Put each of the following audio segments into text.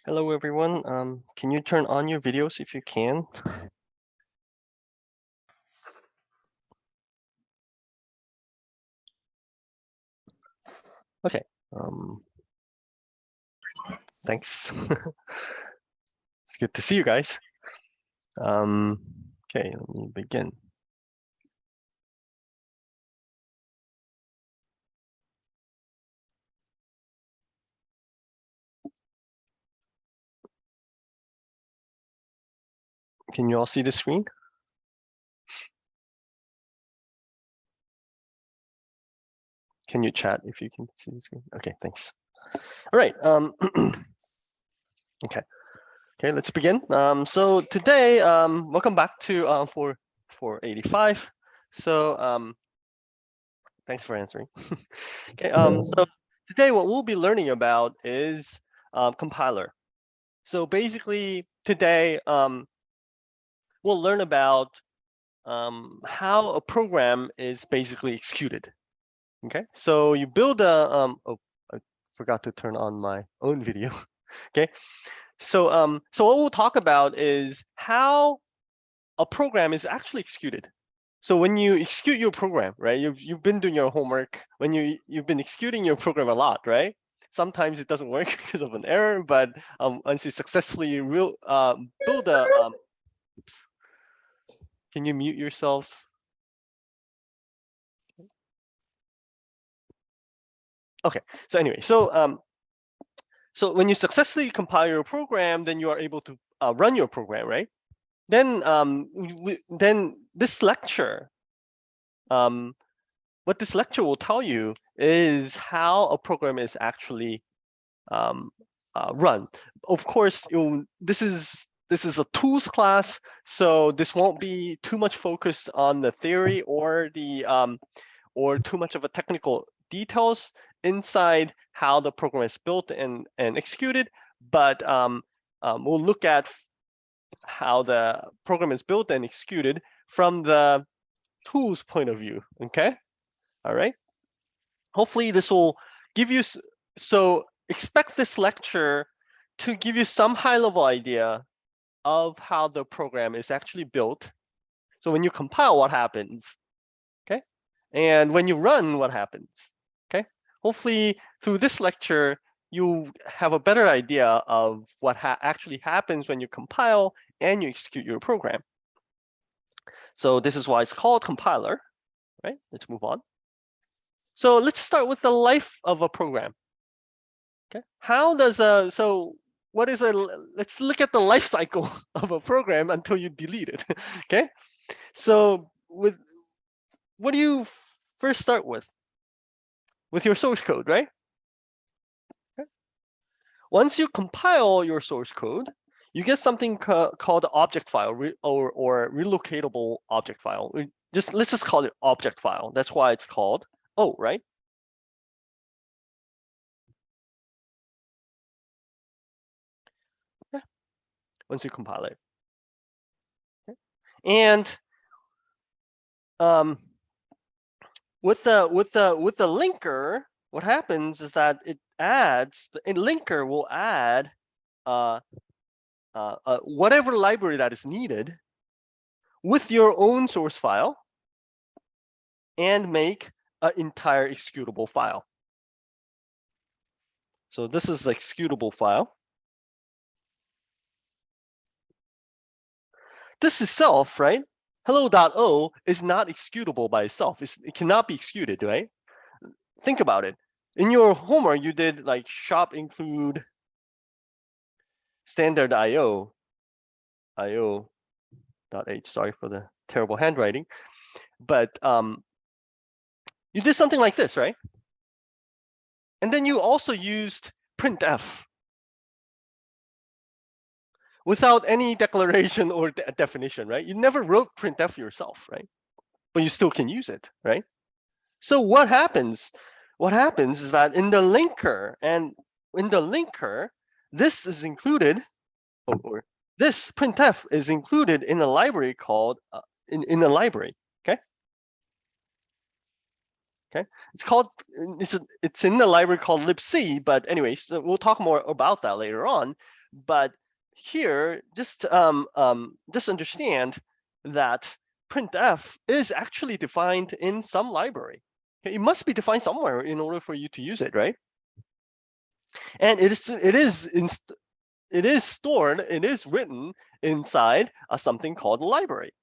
Hello, everyone. Can you turn on your videos if you can? Okay. Thanks. It's good to see you guys. Okay, let me begin. Can you all see the screen? Can you chat if you can see the screen? Okay, thanks. All right. Okay. Okay, let's begin. So today, welcome back to 485. So thanks for answering. Okay. So today, what we'll be learning about is compiler. So basically, today we'll learn about how a program is basically executed. Okay, so you build a oh, I forgot to turn on my own video. Okay, so what we'll talk about is how a program is actually executed. So when you execute your program, right? You've been doing your homework when you've been executing your program a lot, right? Sometimes it doesn't work because of an error, but once you successfully build a oops. Can you mute yourselves? Okay. So anyway, so when you successfully compile your program, then you are able to run your program, right? Then then this lecture, what this lecture will tell you is how a program is actually run. Of course, this is a tools class, so this won't be too much focused on the theory or the or too much of a technical details inside how the program is built and executed, but we'll look at how the program is built and executed from the tools point of view. Okay, all right. Hopefully this will give you, so expect this lecture to give you some high level idea of how the program is actually built. So when you compile, what happens? Okay, and when you run, what happens? Okay, hopefully through this lecture, you have a better idea of what actually happens when you compile and you execute your program. So this is why it's called compiler, right? Let's move on. So let's start with the life of a program. Okay, how does so what is let's look at the life cycle of a program until you delete it. Okay, so what do you first start with? With your source code, right? Okay. Once you compile your source code, you get something called object file or relocatable object file. Let's just call it object file. That's why it's called O, right? Yeah. Once you compile it, okay. And with the linker, what happens is that it adds the linker will add whatever library that is needed with your own source file and make an entire executable file. So this is the executable file. this itself, right? Hello.o is not executable by itself. It cannot be executed, right? Think about it. In your homework, you did like shop include standard io.h. Sorry for the terrible handwriting, but you did something like this, right? And then you also used printf without any declaration or definition, right? You never wrote printf yourself, right? But you still can use it, right? So what happens? What happens is that in the linker, this is included, or this printf is included in a library called in a library. Okay, it's in the library called libc. But anyways, so we'll talk more about that later on. But here, just understand that printf is actually defined in some library. Okay, it must be defined somewhere in order for you to use it, right? And it is stored, it is written inside something called a library.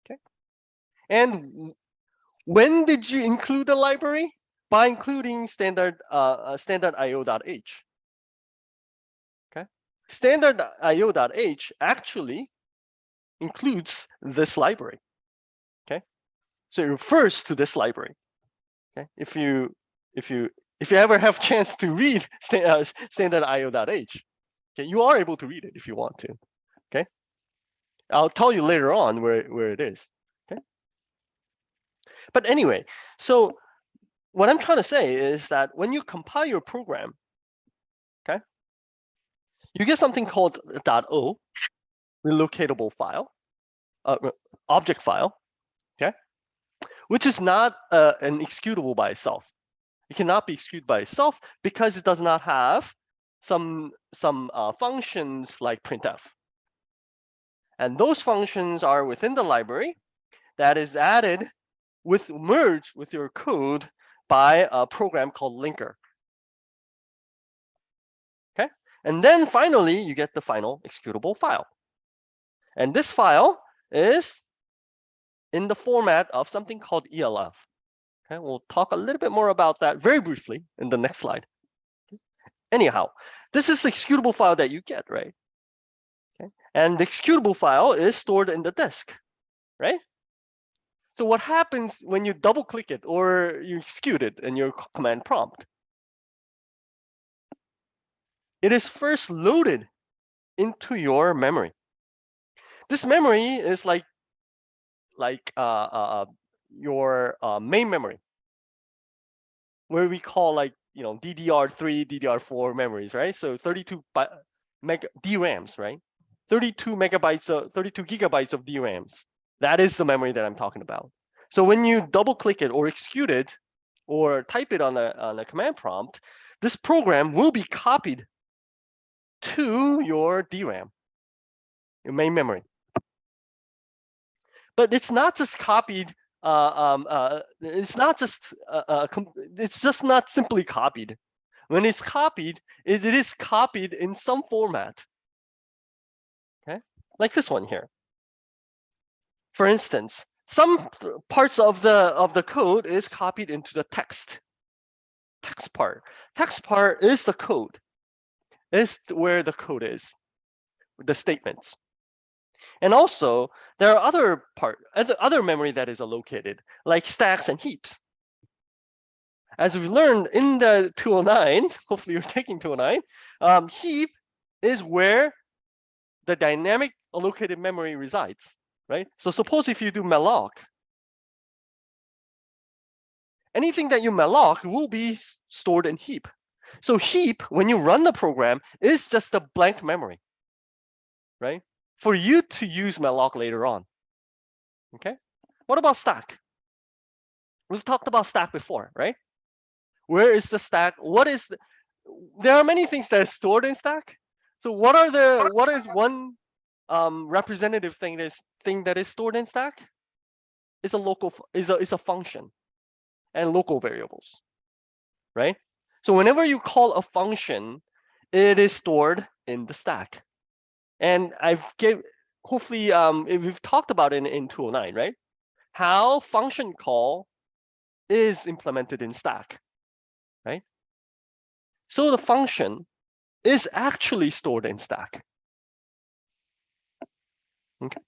Okay, and when did you include the library? By including standard io.h. Okay, standard io.h actually includes this library. Okay, so it refers to this library. Okay, if you ever have chance to read standard io.h, okay, you are able to read it if you want to. Okay, I'll tell you later on where it is. Okay, but anyway, so what I'm trying to say is that when you compile your program, okay, you get something called .o, relocatable file, object file, okay, which is not an executable by itself. It cannot be executed by itself because it does not have some functions like printf. And those functions are within the library that is added merged with your code by a program called linker. Okay, and then finally you get the final executable file. And this file is in the format of something called ELF. Okay, we'll talk a little bit more about that very briefly in the next slide. Anyhow, this is the executable file that you get, right? Okay, and the executable file is stored in the disk, right? So what happens when you double click it or you execute it in your command prompt? It is first loaded into your memory. This memory is like your main memory, where we call like DDR3, DDR4 memories, right? So 32 DRAMs, right? 32 gigabytes of DRAMs. That is the memory that I'm talking about. So when you double click it or execute it or type it on a command prompt, this program will be copied to your DRAM, your main memory. But it's not just copied. It's just not simply copied. When it's copied, it is copied in some format. Okay, like this one here. For instance, some parts of the code is copied into the text part. Text part is the code. Is where the code is, the statements. And also, there are other memory that is allocated, like stacks and heaps. As we learned in the 209, hopefully you're taking 209, heap is where the dynamic allocated memory resides, right? So suppose if you do malloc, anything that you malloc will be stored in heap. So heap, when you run the program, is just a blank memory, right? For you to use malloc later on. Okay. What about stack? We've talked about stack before, right? Where is the stack? There are many things that are stored in stack. So what is one representative thing that is stored in stack? Is a function and local variables, right? So whenever you call a function, it is stored in the stack. And hopefully we've talked about it in 209, right? How function call is implemented in stack, right? So the function is actually stored in stack. Okay.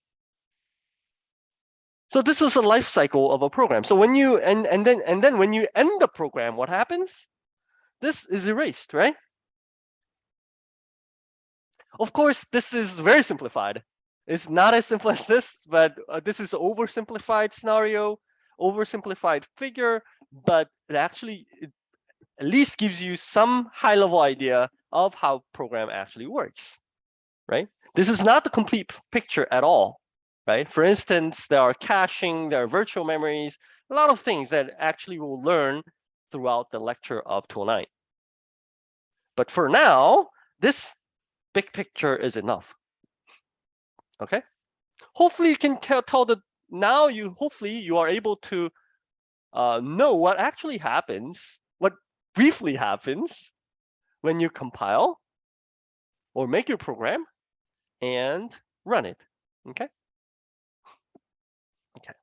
So this is a life cycle of a program. So when you and then when you end the program, what happens? This is erased, right? Of course, this is very simplified. It's not as simple as this, but this is an oversimplified scenario, oversimplified figure, but it actually at least gives you some high-level idea of how program actually works, right? This is not the complete picture at all, right? For instance, there are caching, there are virtual memories, a lot of things that actually we'll learn throughout the lecture of 209. But for now, this big picture is enough, okay? Hopefully you can tell that now hopefully you are able to know what actually happens, what briefly happens when you compile or make your program and run it, okay? Okay.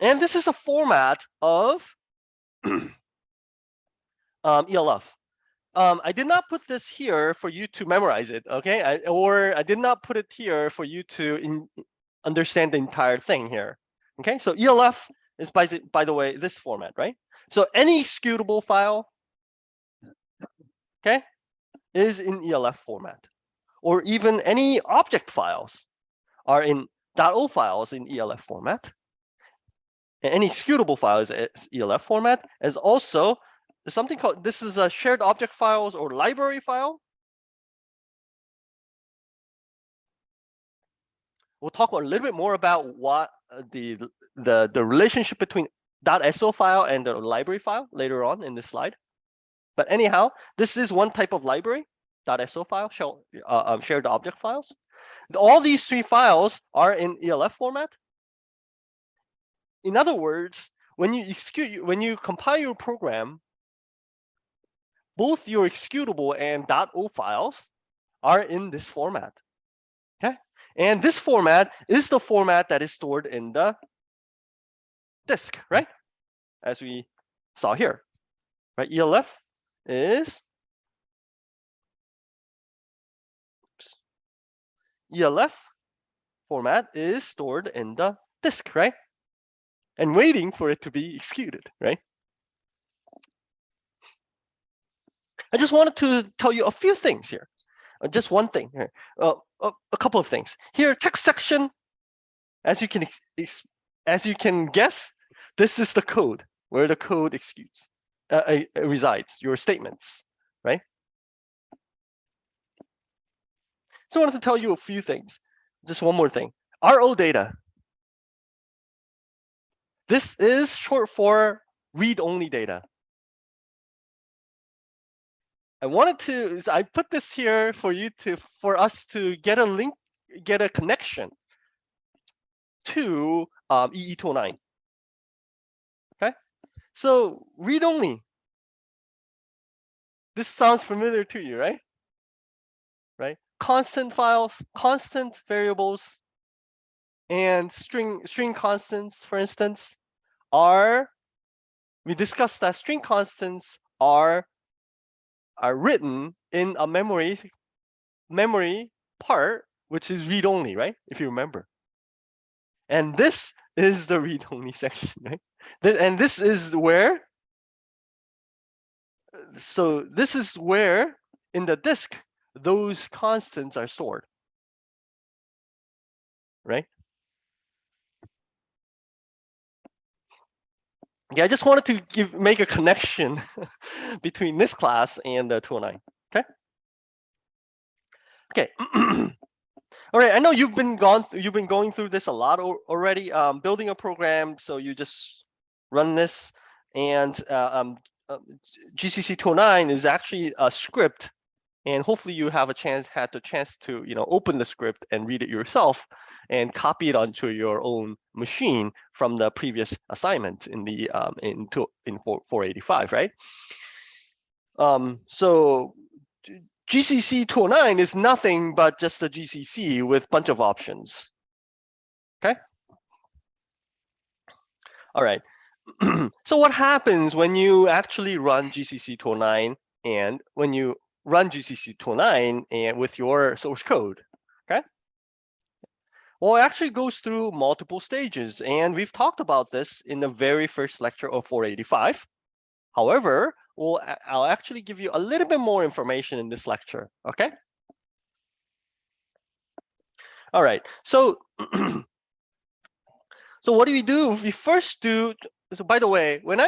And this is a format of ELF. I did not put this here for you to memorize it, okay? I did not put it here for you to understand the entire thing here, okay? So ELF is, by the way, this format, right? So any executable file, okay, is in ELF format, or even any object files are in .o files in ELF format. And any executable file is ELF format, as also something called, this is a shared object files or library file. We'll talk a little bit more about what the relationship between .so file and the library file later on in this slide. But anyhow, this is one type of library, .so file, shared object files. All these three files are in ELF format. In other words, when you compile your program, both your executable and .o files are in this format. Okay, and this format is the format that is stored in the disk, right? As we saw here, right? ELF is ELF format is stored in the disk, right? And waiting for it to be executed, right? I just wanted to tell you a few things here. Just one thing here. A couple of things. Here, text section, as you can guess, this is the code where the code executes, resides, your statements, right? So I wanted to tell you a few things. Just one more thing. RO data. This is short for read-only data. I put this here for us to get a link, get a connection to EE209. Okay, so read-only. This sounds familiar to you, right? Right? Constant files, constant variables, and string constants, for instance, we discussed that string constants are written in a memory part, which is read-only, right? If you remember. And this is the read-only section, right? And this is where, in the disk, those constants are stored, right? Okay, I just wanted to make a connection between this class and the 209. Okay. Okay. All right. I know you've been going through this a lot already. Building a program, so you just run this, and GCC 209 is actually a script, and hopefully you have had the chance to open the script and read it yourself, and copy it onto your own machine from the previous assignment in 485, right? So GCC 209 is nothing but just a GCC with a bunch of options. Okay. All right. So what happens when you actually run GCC 209 and when you run GCC 209 and with your source code? Okay. Well, it actually goes through multiple stages, and we've talked about this in the very first lecture of 485. However, I'll actually give you a little bit more information in this lecture. Okay. All right. So so what do? We first do. So by the way, when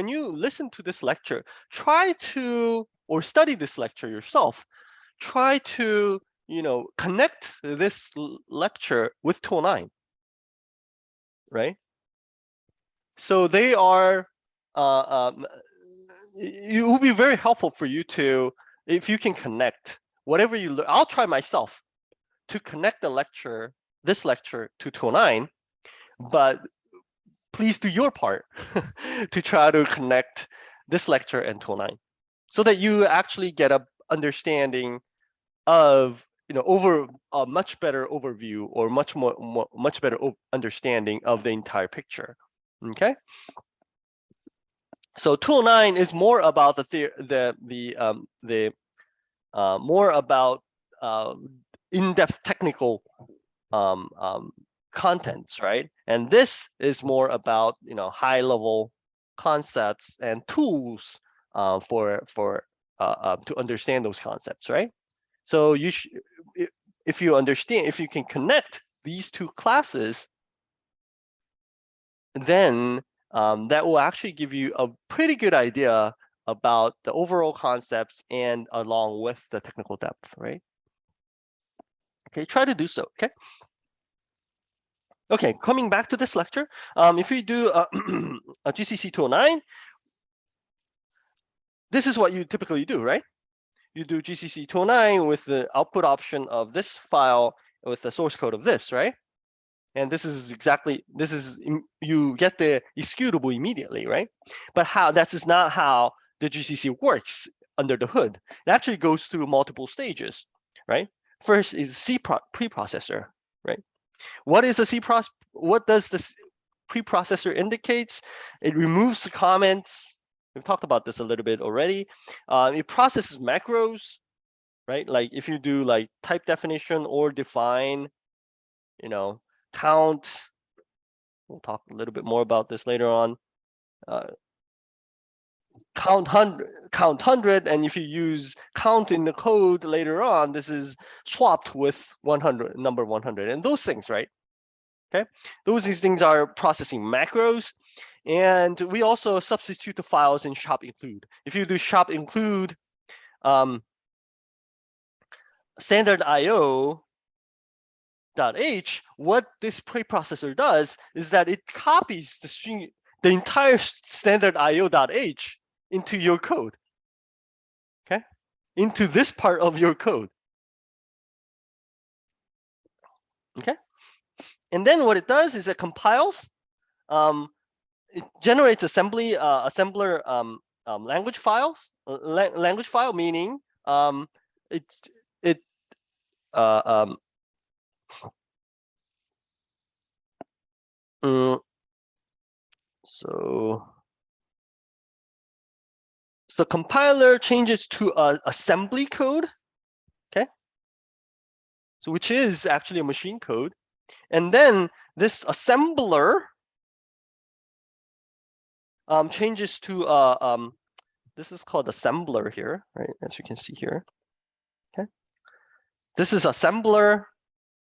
you listen to this lecture, try to or study this lecture yourself. Try to connect this lecture with 209, right? So they are. It will be very helpful for you to, if you can connect whatever you learn. I'll try myself to connect this lecture to 209, but please do your part to try to connect this lecture and 209 so that you actually get a understanding of over a much better overview or much better understanding of the entire picture. Okay. So 209 is more about the more about in-depth technical contents, right? And this is more about high-level concepts and tools for to understand those concepts, right? So if you can connect these two classes, then that will actually give you a pretty good idea about the overall concepts and along with the technical depth, right? Okay, try to do so, okay? Okay, coming back to this lecture, if you do a GCC 209, this is what you typically do, right? You do GCC 209 with the output option of this file with the source code of this, right? And this is you get the executable immediately, right? But that is not how the GCC works under the hood. It actually goes through multiple stages, right? First is C preprocessor, right? What is a C process? What does this preprocessor indicates? It removes the comments. We've talked about this a little bit already. It processes macros, right? Like if you do like type definition or define, count. We'll talk a little bit more about this later on. Count 100, and if you use count in the code later on, this is swapped with 100, number 100, and those things, right? Okay, these things are processing macros, and we also substitute the files in shop include. If you do shop include standard IO .h, what this preprocessor does is that it copies the string, the entire standard IO.h into your code, okay? Into this part of your code, okay? And then what it does is it compiles, it generates assembler language files, language file, meaning so compiler changes to assembly code, okay? So which is actually a machine code. And then this assembler changes to this is called assembler here, right? As you can see here. Okay. This is assembler.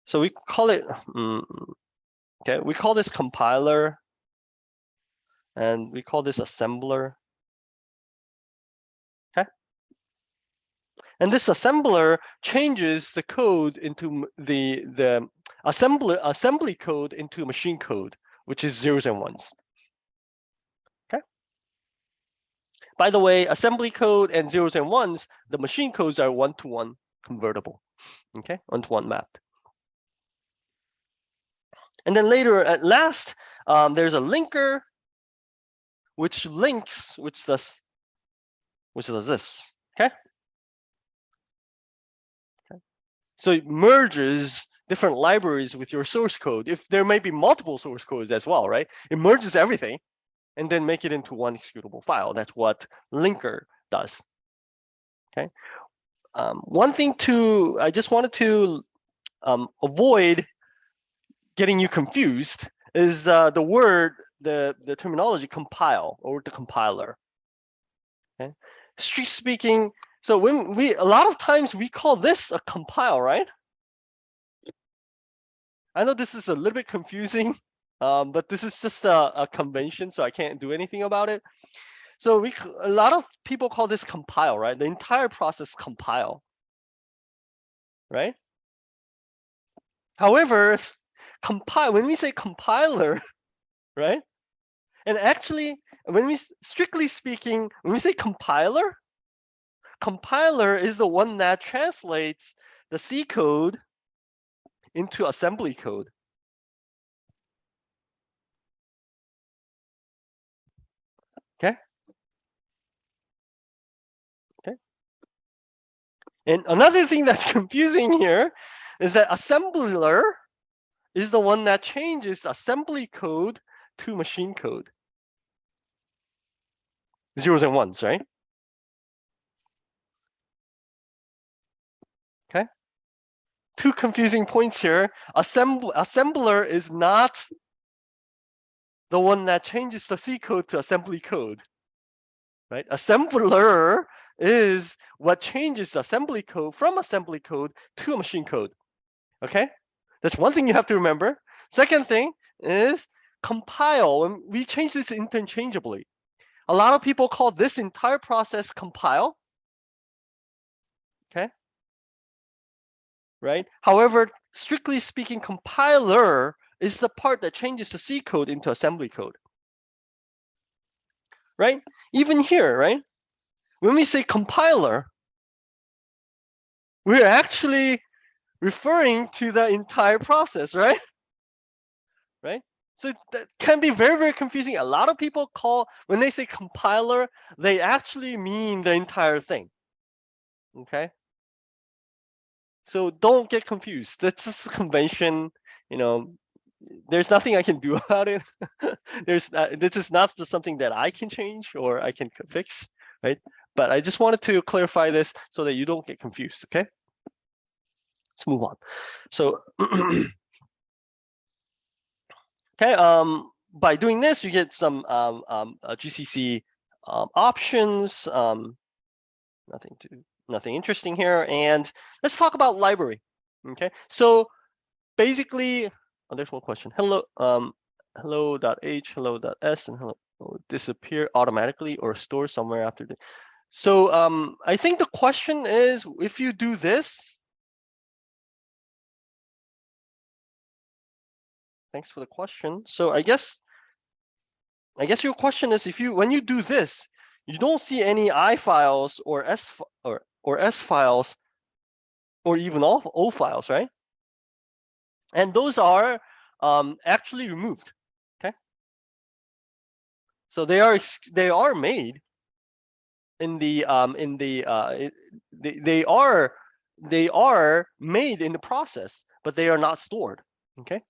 So we call it okay, we call this compiler and we call this assembler. Okay. And this assembler changes the code into the assembly code into machine code, which is zeros and ones. Okay. By the way, assembly code and zeros and ones, the machine codes are one-to-one convertible. Okay, one-to-one mapped. And then later, at last, there's a linker, which does this. Okay. So it merges different libraries with your source code. If there may be multiple source codes as well, right? It merges everything and then make it into one executable file. That's what linker does. Okay. One thing I just wanted to avoid getting you confused is the word, the terminology compile or the compiler. Okay. Strictly speaking, so when a lot of times we call this a compile, right? I know this is a little bit confusing, but this is just a convention, so I can't do anything about it. So a lot of people call this compile, right? The entire process compile, right? However, when we say compiler, right? And actually, strictly speaking, when we say compiler is the one that translates the C code into assembly code. Okay. Okay. And another thing that's confusing here is that assembler is the one that changes assembly code to machine code. Zeros and ones, right? Okay. Two confusing points here. Assembler is not the one that changes the C code to assembly code, right? Assembler is what changes the assembly code from assembly code to a machine code. Okay, that's one thing you have to remember. Second thing is compile, and we change this interchangeably. A lot of people call this entire process compile. Okay, right? However, strictly speaking, compiler is the part that changes the C code into assembly code. Right? Even here, right? When we say compiler, we're actually referring to the entire process, right? Right? So that can be very, very confusing. A lot of people when they say compiler, they actually mean the entire thing. Okay? So don't get confused. That's just a convention, you know, there's nothing I can do about it. This is not just something that I can change or I can fix, right? But I just wanted to clarify this so that you don't get confused, okay? Let's move on. So, okay, by doing this, you get some GCC options. Nothing interesting here. And let's talk about library. Okay, so basically, there's one question. Hello, hello.h, hello.s, and hello will disappear automatically or store somewhere after the. So I think the question is, if you do this, thanks for the question. So I guess your question is, when you do this, you don't see any I files or S files or even O files, right? And those are actually removed. Okay. So they are made in the they are made in the process, but they are not stored. Okay.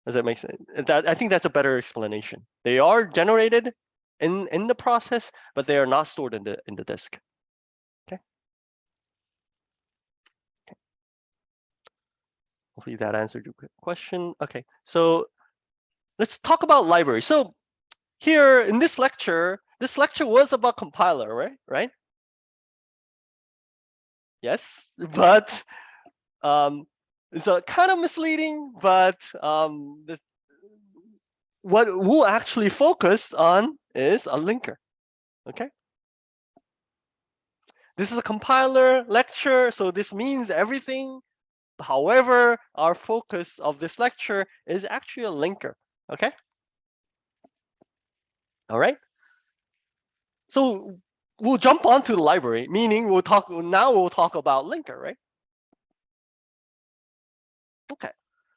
Does that make sense? I think that's a better explanation. They are generated in the process, but they are not stored in the disk. Okay. Hopefully that answered your question. Okay, so let's talk about library. So here in this lecture was about compiler, right? Right? Yes, but it's kind of misleading. But what we'll actually focus on is a linker. Okay. This is a compiler lecture, so this means everything. However, our focus of this lecture is actually a linker. Okay. All right. So we'll jump onto the library, meaning we'll talk about linker, right? Okay.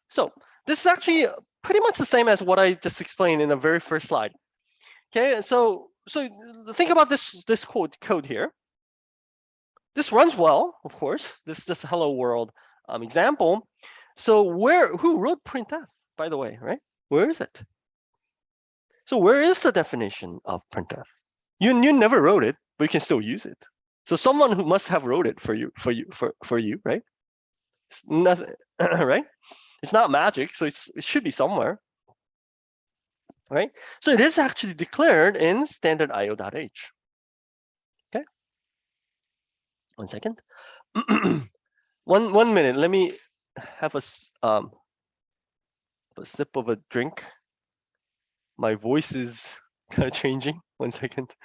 So this is actually pretty much the same as what I just explained in the very first slide. Okay. So think about this code here. This runs well, of course. This is just a hello world example. So who wrote printf, by the way, right? Where is it? So where is the definition of printf? You never wrote it, but you can still use it. So someone who must have wrote it for you, right? It's nothing, right? It's not magic, so it should be somewhere, right? So it is actually declared in standard io.h. Okay. 1 second. 1 minute. Let me have a sip of a drink. My voice is kind of changing. 1 second.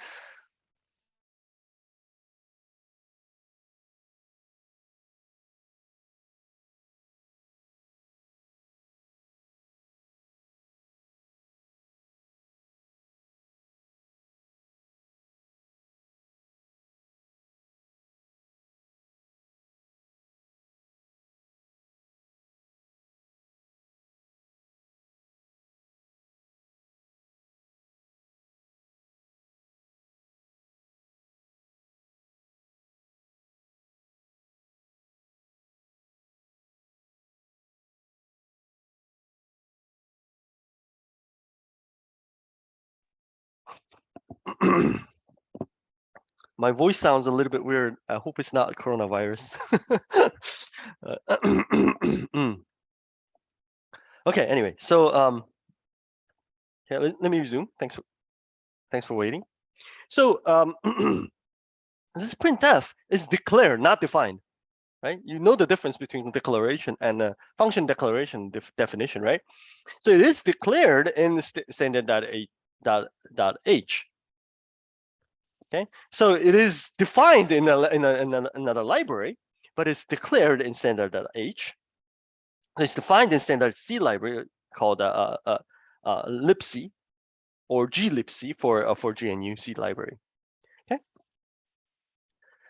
My voice sounds a little bit weird. I hope it's not coronavirus. Okay, anyway, so yeah, let me resume. Thanks for waiting. So this printf is declared, not defined, right? You know the difference between declaration and function declaration definition, right? So it is declared in standard.h. Okay, so it is defined in another library, but it's declared in standard.h. It's defined in standard C library called libc or glibc for GNU C library. Okay.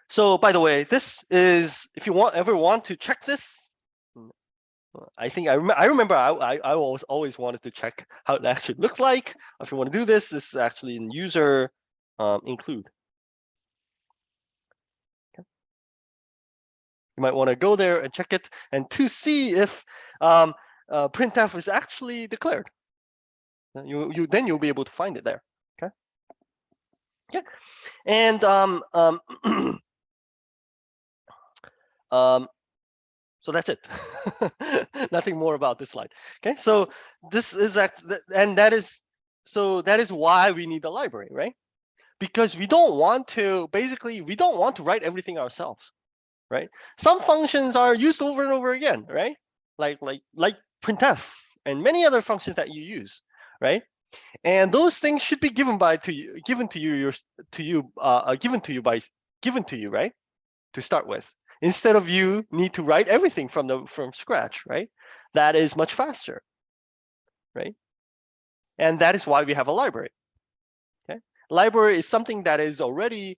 So by the way, this is, if you ever want to check this, I think I remember I always wanted to check how it actually looks like. If you want to do this, this is actually in user include. Okay. You might want to go there and check it and to see if printf is actually declared. Then you'll be able to find it there. Okay. Okay. And so that's it. Nothing more about this slide. Okay, so this is that is why we need the library, right? Because we don't want to write everything ourselves, right? Some functions are used over and over again, right? Like printf and many other functions that you use, right? And those things should be given to you, right? To start with, instead of you need to write everything from scratch, right? That is much faster, right? And that is why we have a library. Okay, library is something that is already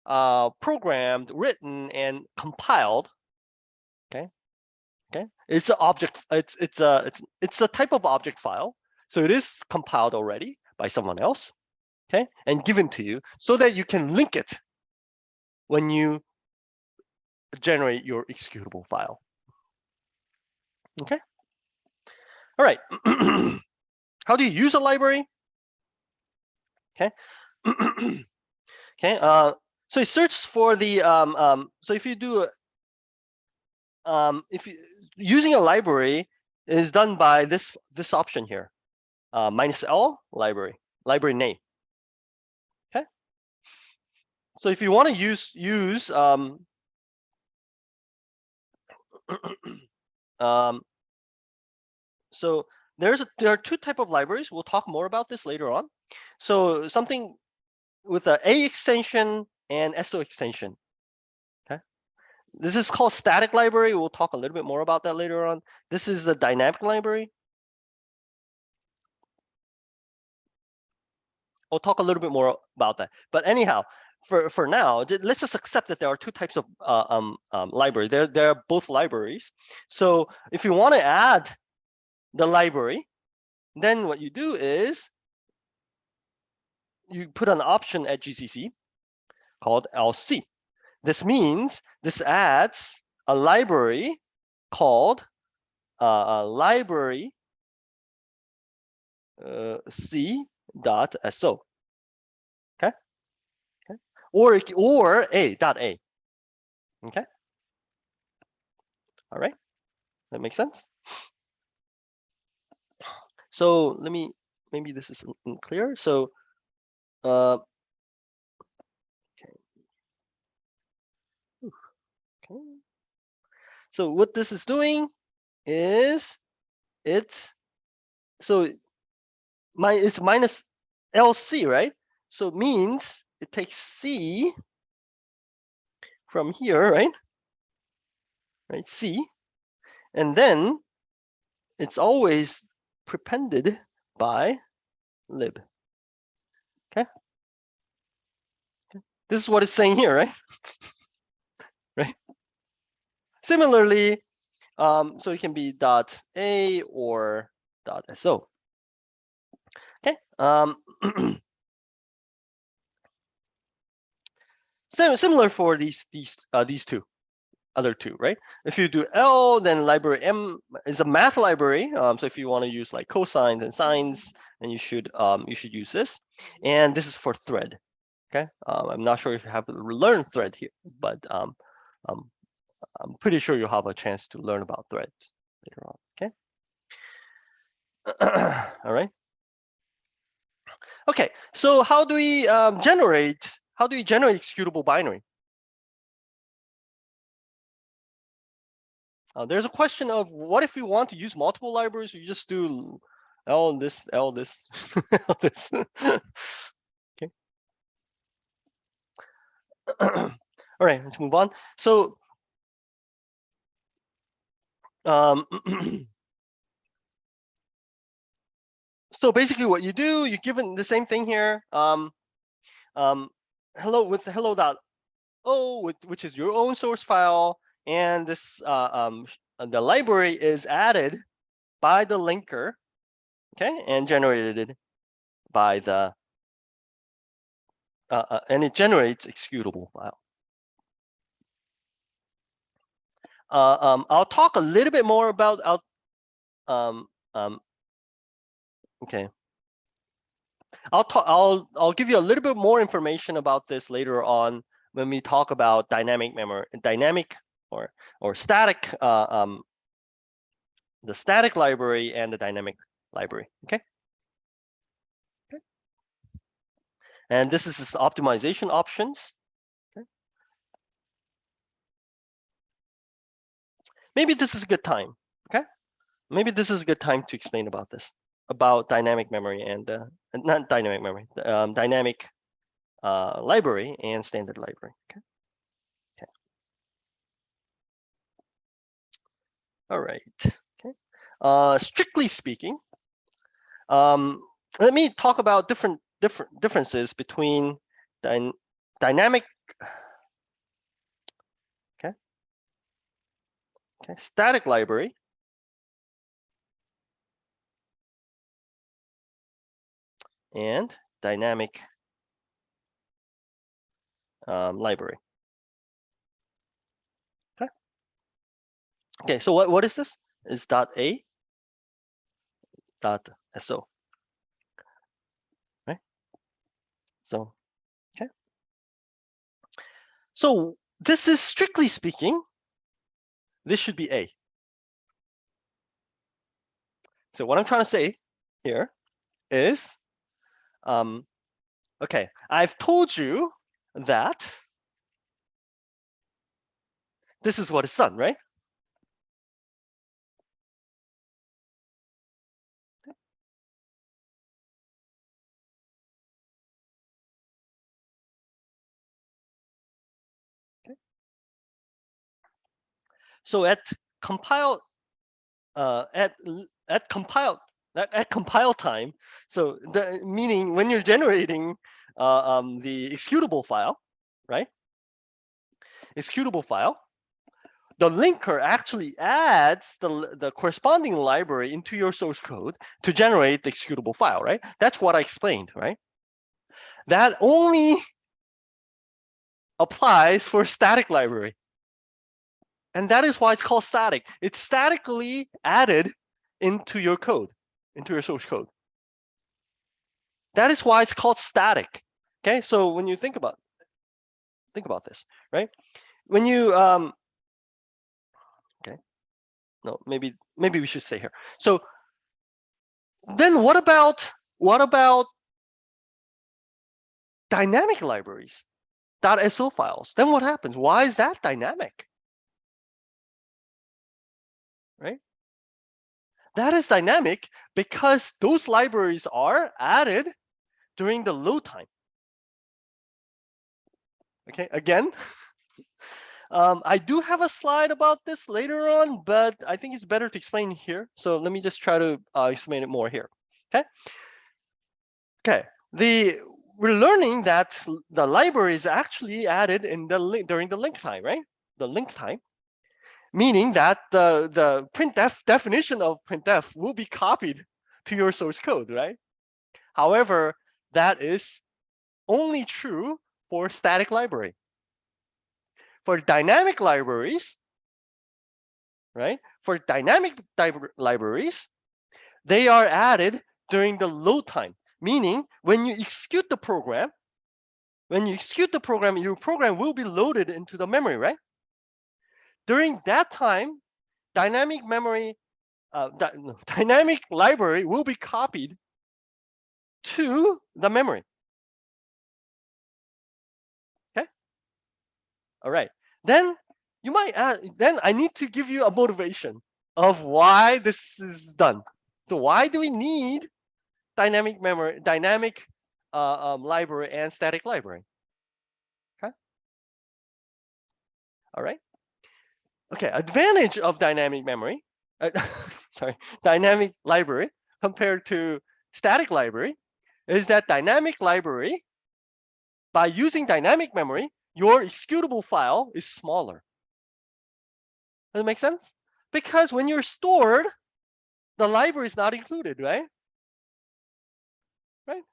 programmed, written, and compiled. Okay, okay, it's an object. It's a type of object file, so it is compiled already by someone else. Okay, and given to you so that you can link it when you generate your executable file. Okay. All right. How do you use a library? Okay. Okay. So it searches for the so if you do using a library is done by this option here, -l library name. Okay. So if you want to use so there are two type of libraries. We'll talk more about this later on. So something with a extension and SO extension. Okay. This is called static library. We'll talk a little bit more about that later on. This is the dynamic library. We'll talk a little bit more about that. But anyhow, for now, let's just accept that there are two types of library. They're both libraries. So if you want to add the library, then what you do is you put an option at GCC called LC. This means this adds a library called library c.so. Okay. Okay. Or a.a. Okay. All right. That makes sense. So let me, maybe this is unclear. So okay. Okay. So what this is doing is it's minus LC, right? So it means it takes C from here, right? Right, C, and then it's always prepended by lib. Okay. This is what it's saying here, right? Right. Similarly, so it can be .a or .so. Okay. Similar for these two, other two, right? If you do L, then library M is a math library. So if you want to use like cosines and sines, then you should use this. And this is for thread. Okay. I'm not sure if you have learned thread here, but I'm pretty sure you'll have a chance to learn about threads later on. Okay. All right. Okay. So how do we generate executable binary? There's a question of what if we want to use multiple libraries? You just do L this, L this, L this. Okay. All right, let's move on. So so basically what you do, you're given the same thing here. Hello with the hello.o, which is your own source file, and this the library is added by the linker, okay, and generated by the and it generates executable file. I'll talk a little bit more about okay. I'll give you a little bit more information about this later on when we talk about dynamic memory, or static, the static library and the dynamic library. Okay. And this is optimization options. Okay. Maybe this is a good time. Okay. Maybe this is a good time to explain about this, about dynamic memory and not dynamic memory, dynamic library and standard library. Okay. Okay. All right. Okay. Strictly speaking, let me talk about differences between dynamic. Okay. Okay. Static library and dynamic library. Okay. Okay. So what is this? Is .a .so. Right. So okay. So this is strictly speaking, this should be A. So what I'm trying to say here is, okay, I've told you that this is what is done, right? Okay. So at compile compile time, so meaning when you're generating the executable file, right? Executable file, the linker actually adds the corresponding library into your source code to generate the executable file, right? That's what I explained, right? That only applies for static library. And that is why it's called static. It's statically added into your code, into your source code. That is why it's called static. Okay, so when you think about this, right? When you okay, no, maybe we should stay here. So then what about dynamic libraries, .so files? Then what happens? Why is that dynamic? Right? That is dynamic because those libraries are added during the load time. Okay, again, I do have a slide about this later on, but I think it's better to explain here. So let me just try to explain it more here. Okay. Okay. We're learning that the library is actually added in the during the link time, right? The link time, meaning that the printf definition of printf will be copied to your source code, right? However, that is only true for static library. For dynamic libraries, right? For dynamic libraries, they are added during the load time, meaning when you execute the program, your program will be loaded into the memory, right? During that time, dynamic memory, dynamic library will be copied to the memory. Okay. All right. Then you might add. Then I need to give you a motivation of why this is done. So why do we need dynamic memory, dynamic library, and static library? Okay. All right. Okay. Advantage of dynamic memory. Sorry, dynamic library compared to static library is that dynamic library, by using dynamic memory, your executable file is smaller. Does it make sense? Because when you're stored, the library is not included, right? Right.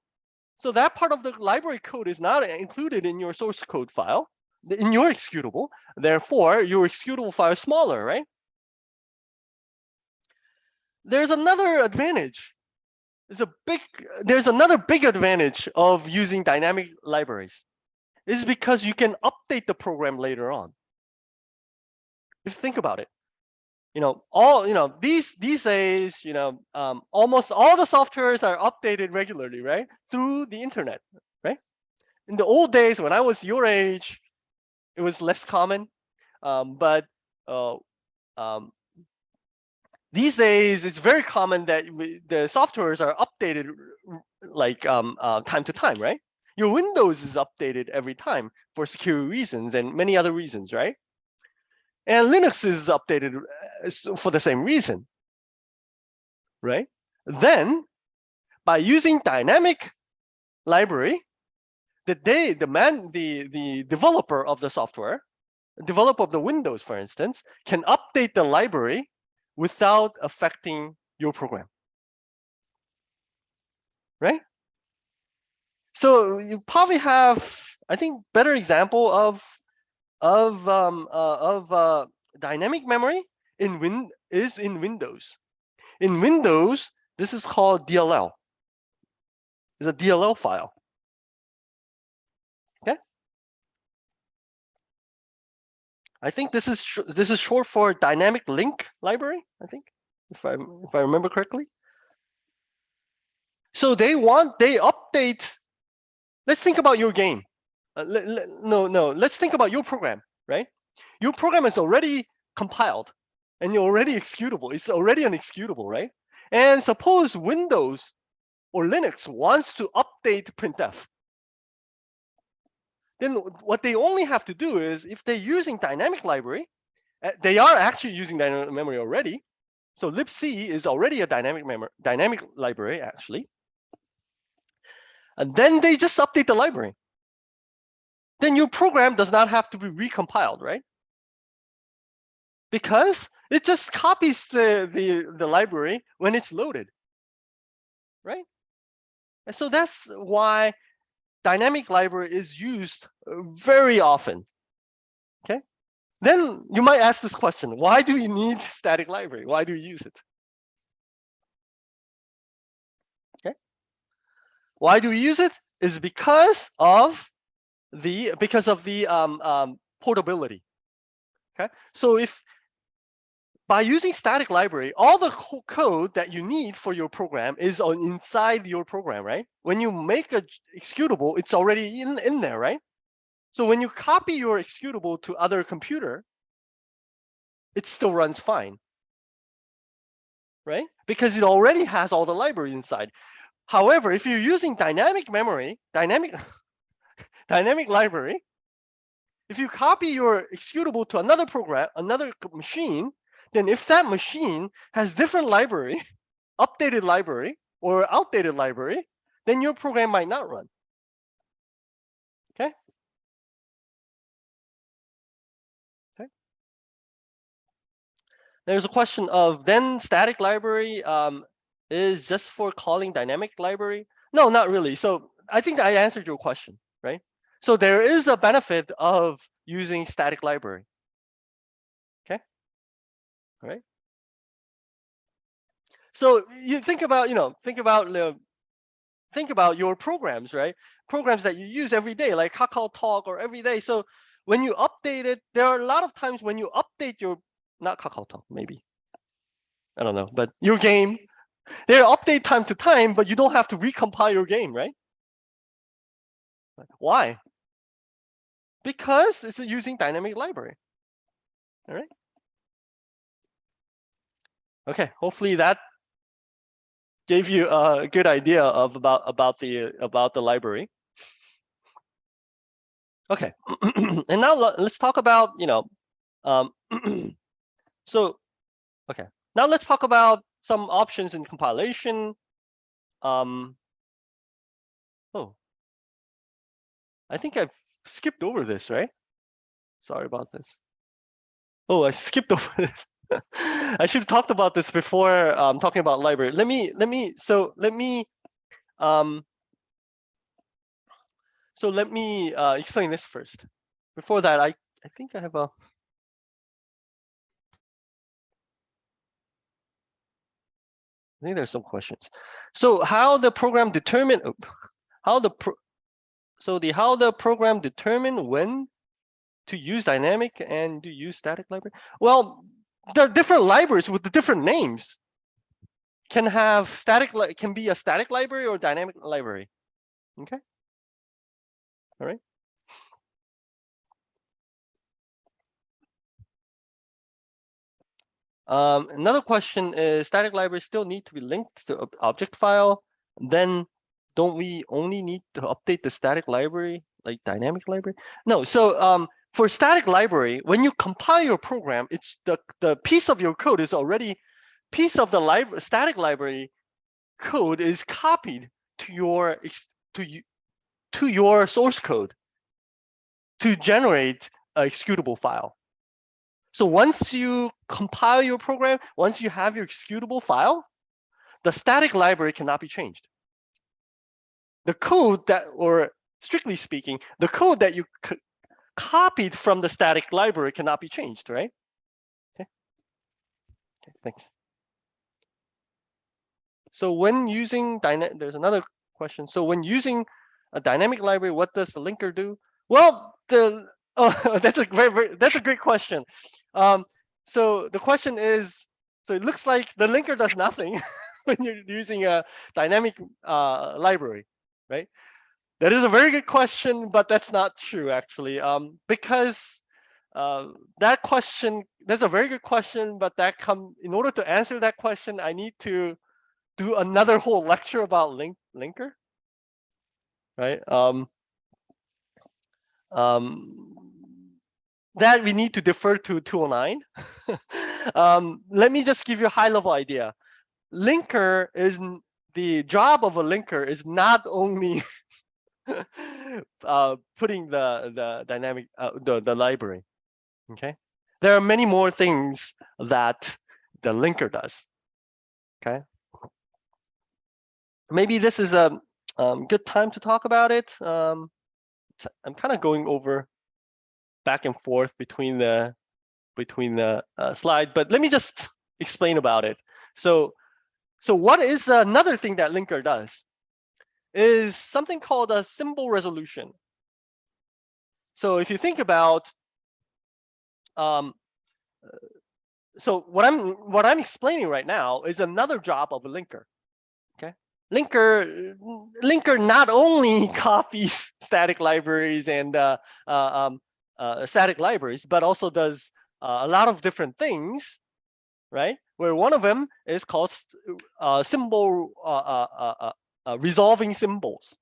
So that part of the library code is not included in your source code file, in your executable. Therefore, your executable file is smaller, right? There's another advantage. There's another big advantage of using dynamic libraries. Is because you can update the program later on. If you think about it, these days, almost all the softwares are updated regularly, right? Through the internet, right? In the old days, when I was your age, it was less common. But these days, it's very common that the softwares are updated like time to time, right? Your Windows is updated every time for security reasons and many other reasons, right? And Linux is updated for the same reason, right? Then, by using dynamic library, the developer of the software, developer of the Windows, for instance, can update the library without affecting your program, right? So you probably have, I think, better example of dynamic memory in Windows. In Windows, this is called DLL. It's a DLL file. Okay. I think this is short for dynamic link library. I think, if I remember correctly. So they update. Let's think about your game. Let's think about your program, right? Your program is already compiled and you're already executable. It's already an executable, right? And suppose Windows or Linux wants to update printf. Then what they only have to do is, if they're using dynamic library, they are actually using dynamic memory already. So libc is already a dynamic library, actually. And then they just update the library. Then your program does not have to be recompiled, right? Because it just copies the library when it's loaded, right? And so that's why dynamic library is used very often. Okay. Then you might ask this question: why do you need static library? Why do you use it? Okay. Why do we use it? Is because of the portability. Okay. So if by using static library, all the code that you need for your program is on inside your program, right? When you make a executable, it's already in there, right? So when you copy your executable to other computer, it still runs fine, right? Because it already has all the library inside. However, if you're using dynamic memory, dynamic library, if you copy your executable to another program, another machine, then if that machine has different library, updated library or outdated library, then your program might not run. Okay. Okay. There's a question of then static library is just for calling dynamic library. No, not really. So I think I answered your question, right? So there is a benefit of using static library. Okay. All right. So you think about, think about your programs, right? Programs that you use every day, like Kakao Talk or every day. So when you update it, there are a lot of times when you update your, not Kakao Talk, maybe, I don't know, but your game, there are update time to time, but you don't have to recompile your game, right? Why? Because it's using dynamic library. All right. Okay. Hopefully that gave you a good idea of about the library. Okay. And now let's talk about so okay. Now let's talk about some options in compilation. Oh, I think I've skipped over this, right? Sorry about this. Oh, I skipped over this. I should have talked about this before talking about library. Let me explain this first. Before that, I think I have a. I think there's some questions. So how the program determine how the program determine when to use dynamic and to use static library? Well, the different libraries with the different names can have can be a static library or dynamic library. Okay. All right. Another question is static libraries still need to be linked to object file. Then don't we only need to update the static library like dynamic library? No. So for static library, when you compile your program, it's the piece of your code is already piece of the static library code is copied to your to your source code to generate a executable file. So once you compile your program, once you have your executable file, the static library cannot be changed. The code that, or strictly speaking, the code that you copied from the static library cannot be changed, right? Okay. Okay, thanks. So when using there's another question. So when using a dynamic library, what does the linker do? Well, that's a great question. So the question is, so it looks like the linker does nothing when you're using a dynamic library, right? That is a very good question, but that's not true actually, because that's a very good question, but in order to answer that question, I need to do another whole lecture about linker, right? That we need to defer to 209. Let me just give you a high level idea. Linker is the job of a linker is not only putting the dynamic the library. Okay, there are many more things that the linker does. Okay, maybe this is a good time to talk about it. I'm kind of going over back and forth between the between the slide, but let me just explain about it. So what is another thing that linker does is something called a symbol resolution. So if you think about, so what I'm explaining right now is another job of a linker. Okay, linker not only copies static libraries and static libraries, but also does a lot of different things, right? Where one of them is called symbol resolving symbols.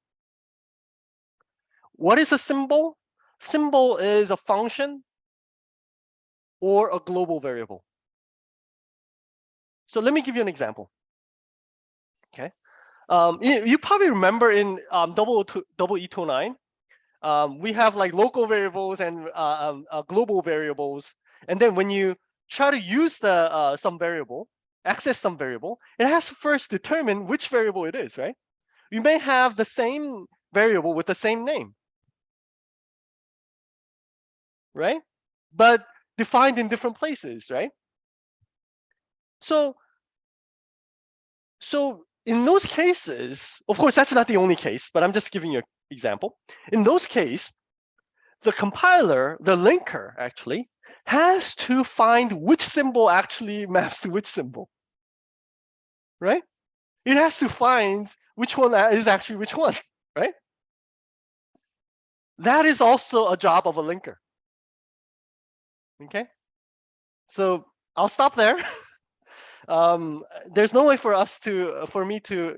What is a symbol? Symbol is a function or a global variable. So let me give you an example. Okay, you probably remember in EE209, we have like local variables and global variables, and then when you try to use the some variable, access some variable, it has to first determine which variable it is, right? You may have the same variable with the same name, right? But defined in different places, right? So in those cases, of course, that's not the only case, but I'm just giving you an example. In those cases, the compiler, the linker actually, has to find which symbol actually maps to which symbol, right? It has to find which one is actually which one, right? That is also a job of a linker. Okay, so I'll stop there. There's no way for me to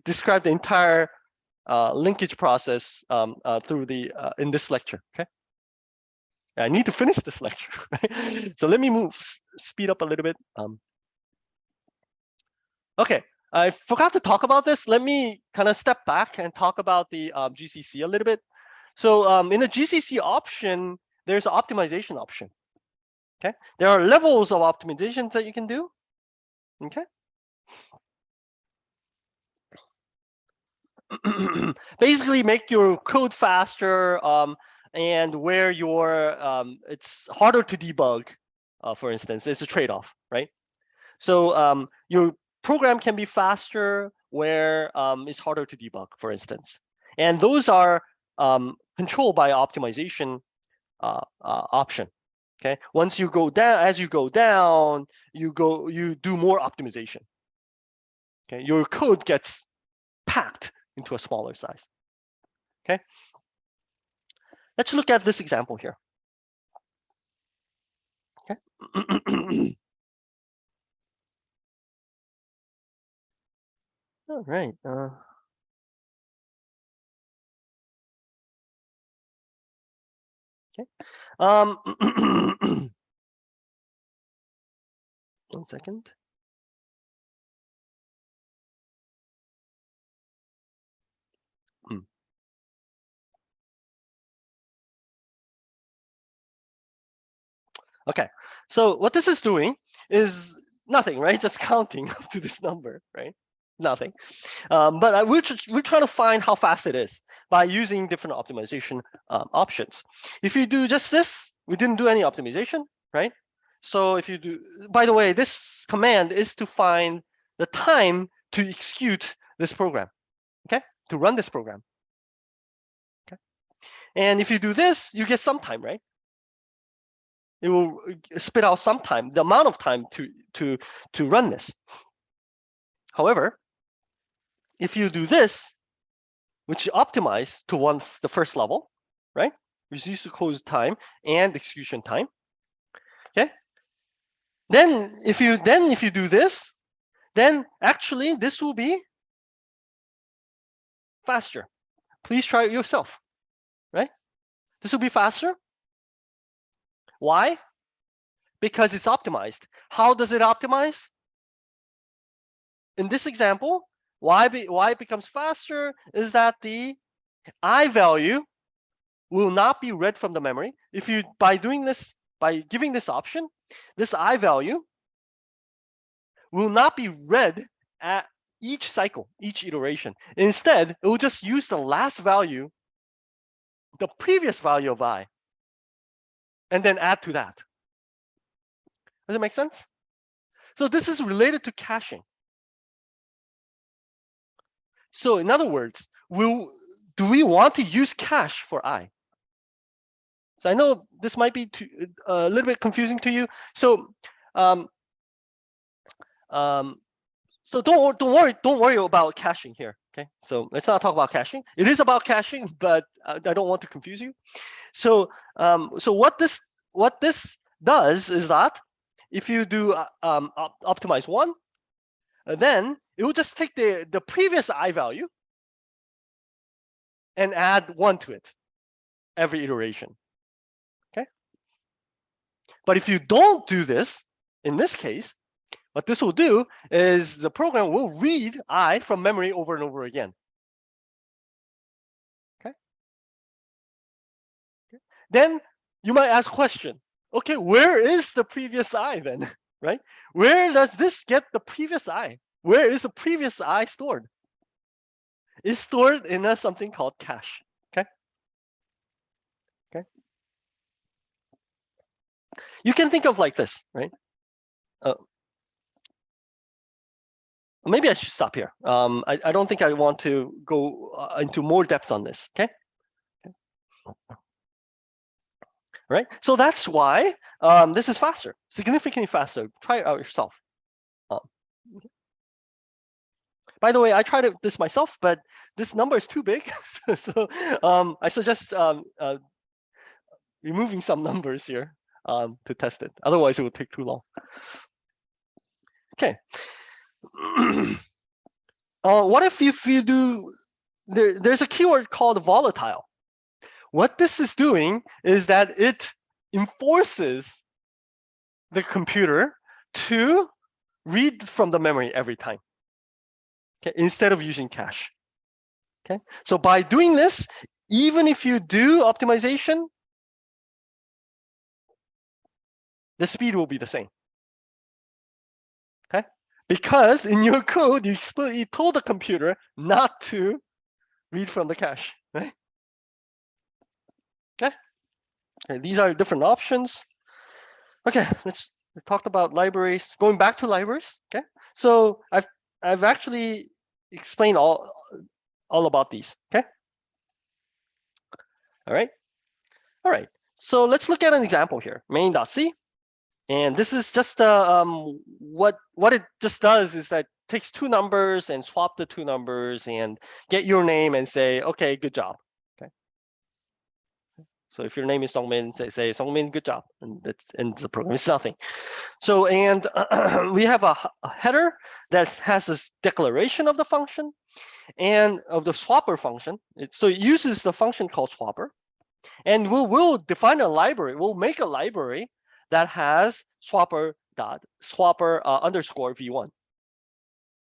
describe the entire linkage process through in this lecture. Okay, I need to finish this lecture, right? So let me speed up a little bit. Okay, I forgot to talk about this. Let me kind of step back and talk about the GCC a little bit. So in the GCC option, there's an optimization option. Okay, there are levels of optimizations that you can do. Okay. Basically, make your code faster, and where it's harder to debug, for instance, it's a trade-off, right? So your program can be faster where it's harder to debug, for instance. And those are controlled by optimization option. Okay, once you go down, as you go down, you do more optimization. Okay, your code gets packed into a smaller size. Okay, let's look at this example here. Okay. All right. Okay. 1 second. Okay, so what this is doing is nothing, right? Just counting up to this number, right? Nothing. But we're trying to find how fast it is by using different optimization options. If you do just this, we didn't do any optimization, right? So if you do, by the way, this command is to find the time to execute this program, okay? To run this program, okay? And if you do this, you get some time, right? It will spit out some time, the amount of time to run this. However, if you do this, which you optimize to the first level, right? Reduce the code time and execution time. Okay. Then if you do this, then actually this will be faster. Please try it yourself, right? This will be faster. Why? Because it's optimized. How does it optimize? In this example, why it becomes faster is that the I value will not be read from the memory. If you by giving this option, this I value will not be read at each cycle, each iteration. Instead, it will just use the last value, the previous value of I, and then add to that. Does it make sense? So this is related to caching. So in other words, do we want to use cache for I? So I know this might be a little bit confusing to you. So um, so don't worry about caching here. Okay, so let's not talk about caching. It is about caching, but I don't want to confuse you. So so what this does is that if you do optimize one, then it will just take the previous I value and add one to it every iteration. Okay, but if you don't do this, in this case, what this will do is the program will read I from memory over and over again. Okay. Then you might ask a question. Okay, where is the previous I then? Right? Where does this get the previous I? Where is the previous I stored? It's stored in something called cache. Okay. Okay. You can think of like this, right? Maybe I should stop here. I don't think I want to go into more depth on this. Okay. Right. So that's why this is faster, significantly faster. Try it out yourself. By the way, I tried this myself, but this number is too big. So I suggest removing some numbers here to test it. Otherwise, it will take too long. Okay. What if you do, there's a keyword called volatile. What this is doing is that it enforces the computer to read from the memory every time, okay, instead of using cache. Okay, so by doing this, even if you do optimization, the speed will be the same. Okay, because in your code you told the computer not to read from the cache, right? Okay, these are different options. Okay, we talked about libraries. Going back to libraries. Okay, so I've actually explained all about these. Okay. All right. So let's look at an example here. Main.c, and this is just what it just does is that takes two numbers and swap the two numbers and get your name and say, okay, good job. Okay. So if your name is Songmin, say Songmin, good job, and that's ends the program. It's nothing. So and we have a header that has this declaration of the function and of the swapper function. So it uses the function called swapper, and we'll define a library. We'll make a library that has swapper underscore v1.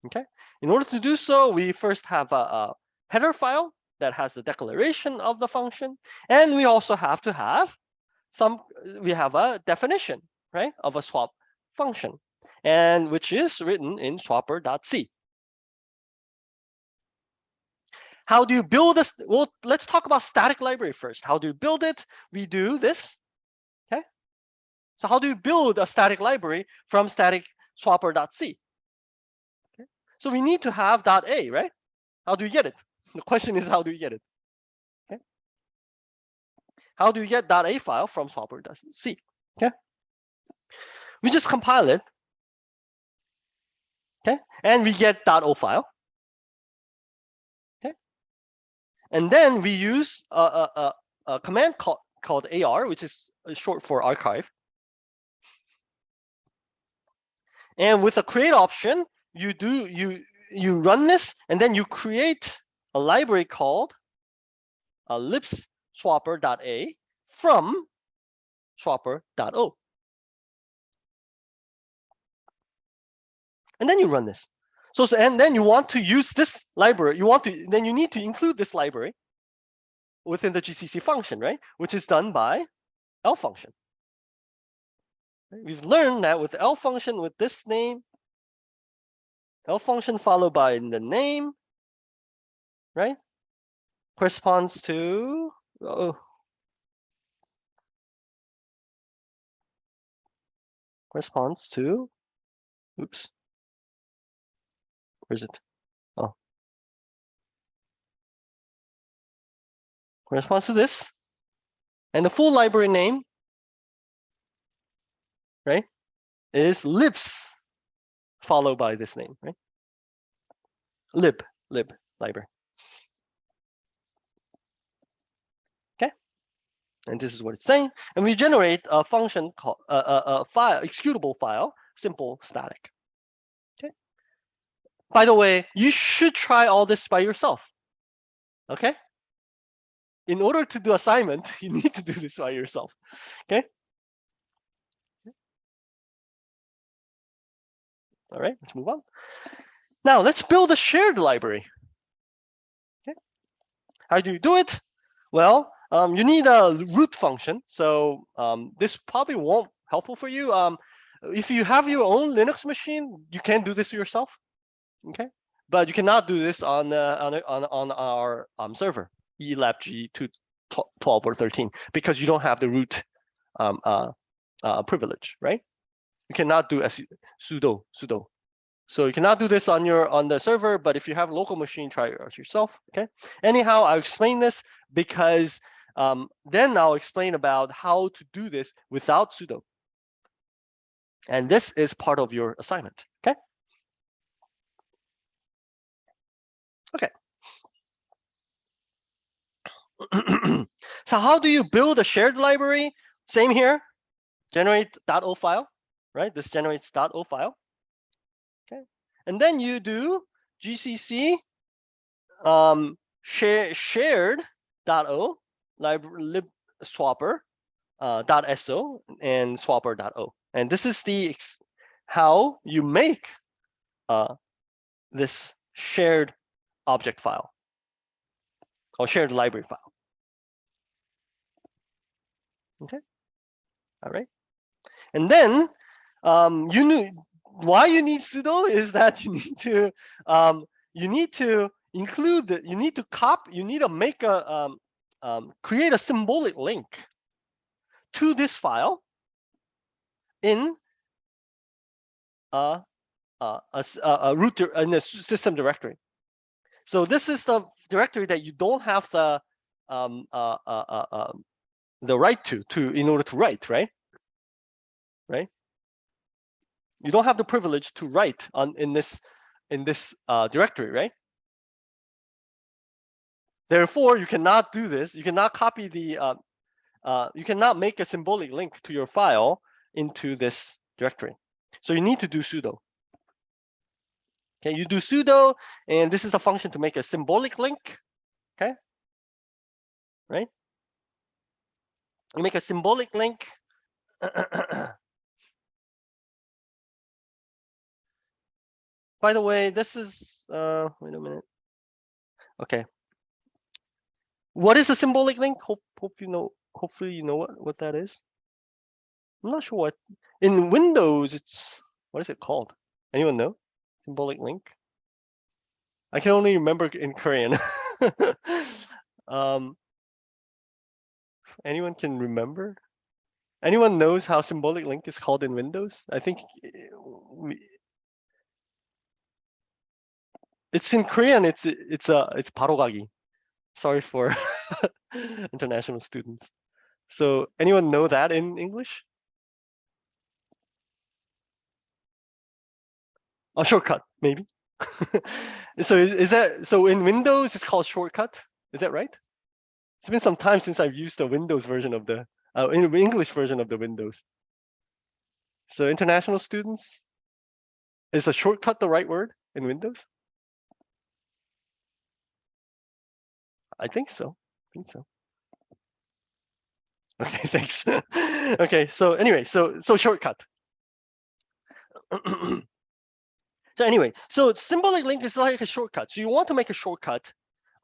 Okay. In order to do so, we first have a header file that has the declaration of the function, and we also have to have we have a definition, right, of a swap function, and which is written in swapper.c. How do you build this? Well, let's talk about static library first. How do you build it? We do this. Okay. So how do you build a static library from static swapper.c? Okay. So we need to have .a, right? How do you get it? The question is, how do you get it? Okay. How do you get .a file from swapper.c? Okay. We just compile it. Okay. And we get .o file. Okay. And then we use a command called AR, which is short for archive. And with a create option, you run this, and then you create a library called libs swapper.a from swapper.o. And then you run this. So and then you want to use this library. Then you need to include this library within the GCC function, right? Which is done by L function. We've learned that with L function, with this name, L function followed by the name, right, corresponds to corresponds to, oops, where is it? Oh, corresponds to this. And the full library name, right, is libs followed by this name, right? Lib library. Okay, and this is what it's saying. And we generate a function called a file, executable file, simple static. Okay. By the way, you should try all this by yourself. Okay. In order to do assignment, you need to do this by yourself. Okay. All right, let's move on. Now let's build a shared library. Okay. How do you do it? Well, you need a root function. So this probably won't helpful for you. If you have your own Linux machine, you can do this yourself. Okay, but you cannot do this on our server, elabg212 or 13, because you don't have the root privilege, right? You cannot do sudo. So you cannot do this on the server, but if you have a local machine, try it yourself. Okay. Anyhow, I'll explain this because then I'll explain about how to do this without sudo. And this is part of your assignment. Okay. Okay. So how do you build a shared library? Same here. Generate .o file, right? This generates .o file. Okay. And then you do gcc shared.o lib swapper .so and swapper.o. And this is the how you make this shared object file or shared library file. Okay. All right. And then you knew why you need sudo is that you need to include you need to make a create a symbolic link to this file in a root in a system directory. So this is the directory that you don't have the right to in order to write, right? Right? You don't have the privilege to write in this directory, right? Therefore, you cannot do this. You cannot copy the you cannot make a symbolic link to your file into this directory. So you need to do sudo. Okay, you do sudo, and this is a function to make a symbolic link. Okay, right? You make a symbolic link. By the way, this is wait a minute. Okay. What is a symbolic link? Hope you know. Hopefully you know what that is. I'm not sure what. In Windows, it's what is it called? Anyone know? Symbolic link. I can only remember in Korean. Anyone can remember? Anyone knows how symbolic link is called in Windows? I think it's in Korean. It's 바로가기. Sorry for international students. So anyone know that in English? A shortcut, maybe. So is that so in Windows it's called shortcut? Is that right? It's been some time since I've used the Windows version of the English version of the Windows. So international students, is a shortcut the right word in Windows? I think so. Okay, thanks. Okay, so anyway, so shortcut. So anyway, so symbolic link is like a shortcut. So you want to make a shortcut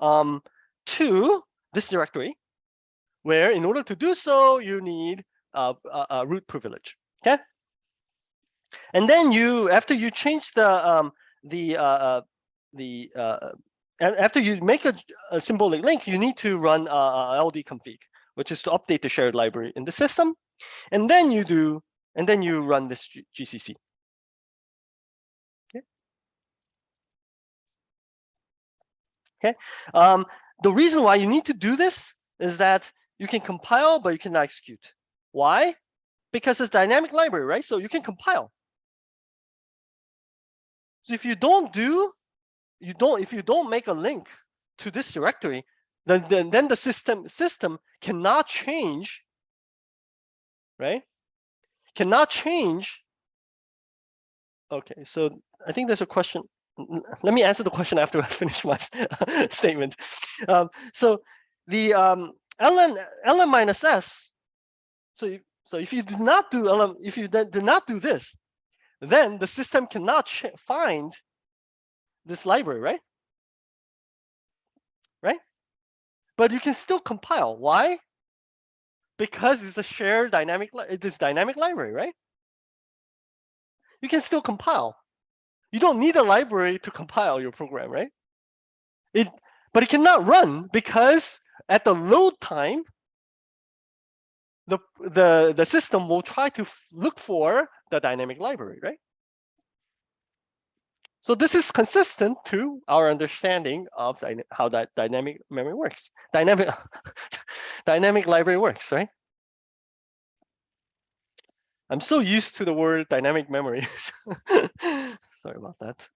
to this directory, where in order to do so, you need a root privilege. Okay. And then after you change after you make a symbolic link, you need to run ld config, which is to update the shared library in the system. And then you do and then you run this GCC. Okay. Okay. The reason why you need to do this is that you can compile, but you cannot execute. Why? Because it's dynamic library, right? So you can compile. So if you don't make a link to this directory, then the system cannot change, right? Cannot change. Okay, so I think there's a question. Let me answer the question after I finish my statement. So the ln minus s. So if you do not do ln, if you do not do this, then the system cannot find this library, right? Right? But you can still compile. Why? Because it's a shared dynamic. This dynamic library, right? You can still compile. You don't need a library to compile your program, right? But it cannot run because at the load time, the system will try to look for the dynamic library, right? So this is consistent to our understanding of how that dynamic memory works. Dynamic library works, right? I'm so used to the word dynamic memory. Sorry about that.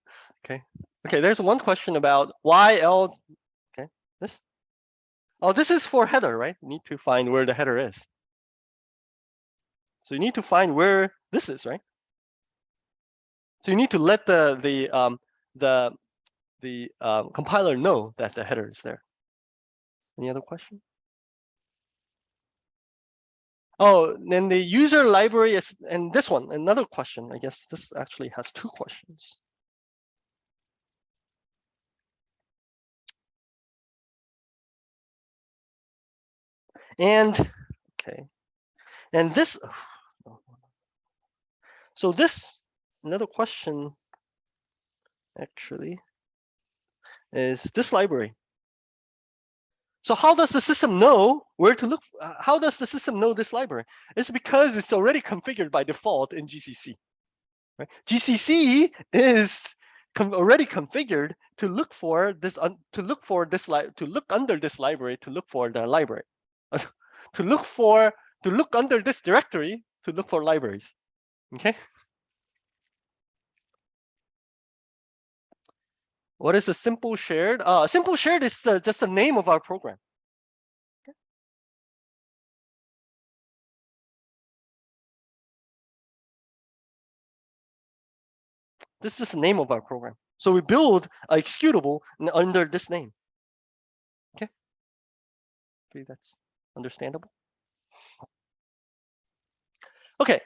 Okay. Okay, there's one question about why L. Okay, this. Oh, this is for header, right? You need to find where the header is. So you need to find where this is, right? So you need to let the compiler know that the header is there. Any other question? Oh, then the user library is, and this one, another question. I guess this actually has two questions. And okay, and this. So this another question actually is this library. So how does the system know where to look? How does the system know this library? It's because it's already configured by default in GCC. Right? GCC is already configured to look for this, to look under this library, to look for the library, to look under this directory to look for libraries. Okay. What is a simple shared? Simple shared is just the name of our program. Okay. This is just the name of our program. So we build a executable under this name. Okay. Okay, that's understandable. Okay.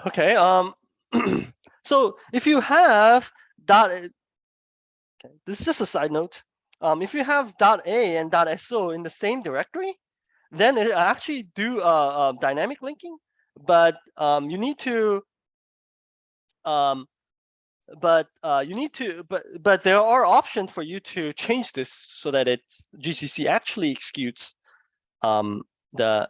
Okay. So if you have dot, okay, this is just a side note. If you have .a and .so in the same directory, then it actually do dynamic linking, but you need to but there are options for you to change this so that GCC actually executes the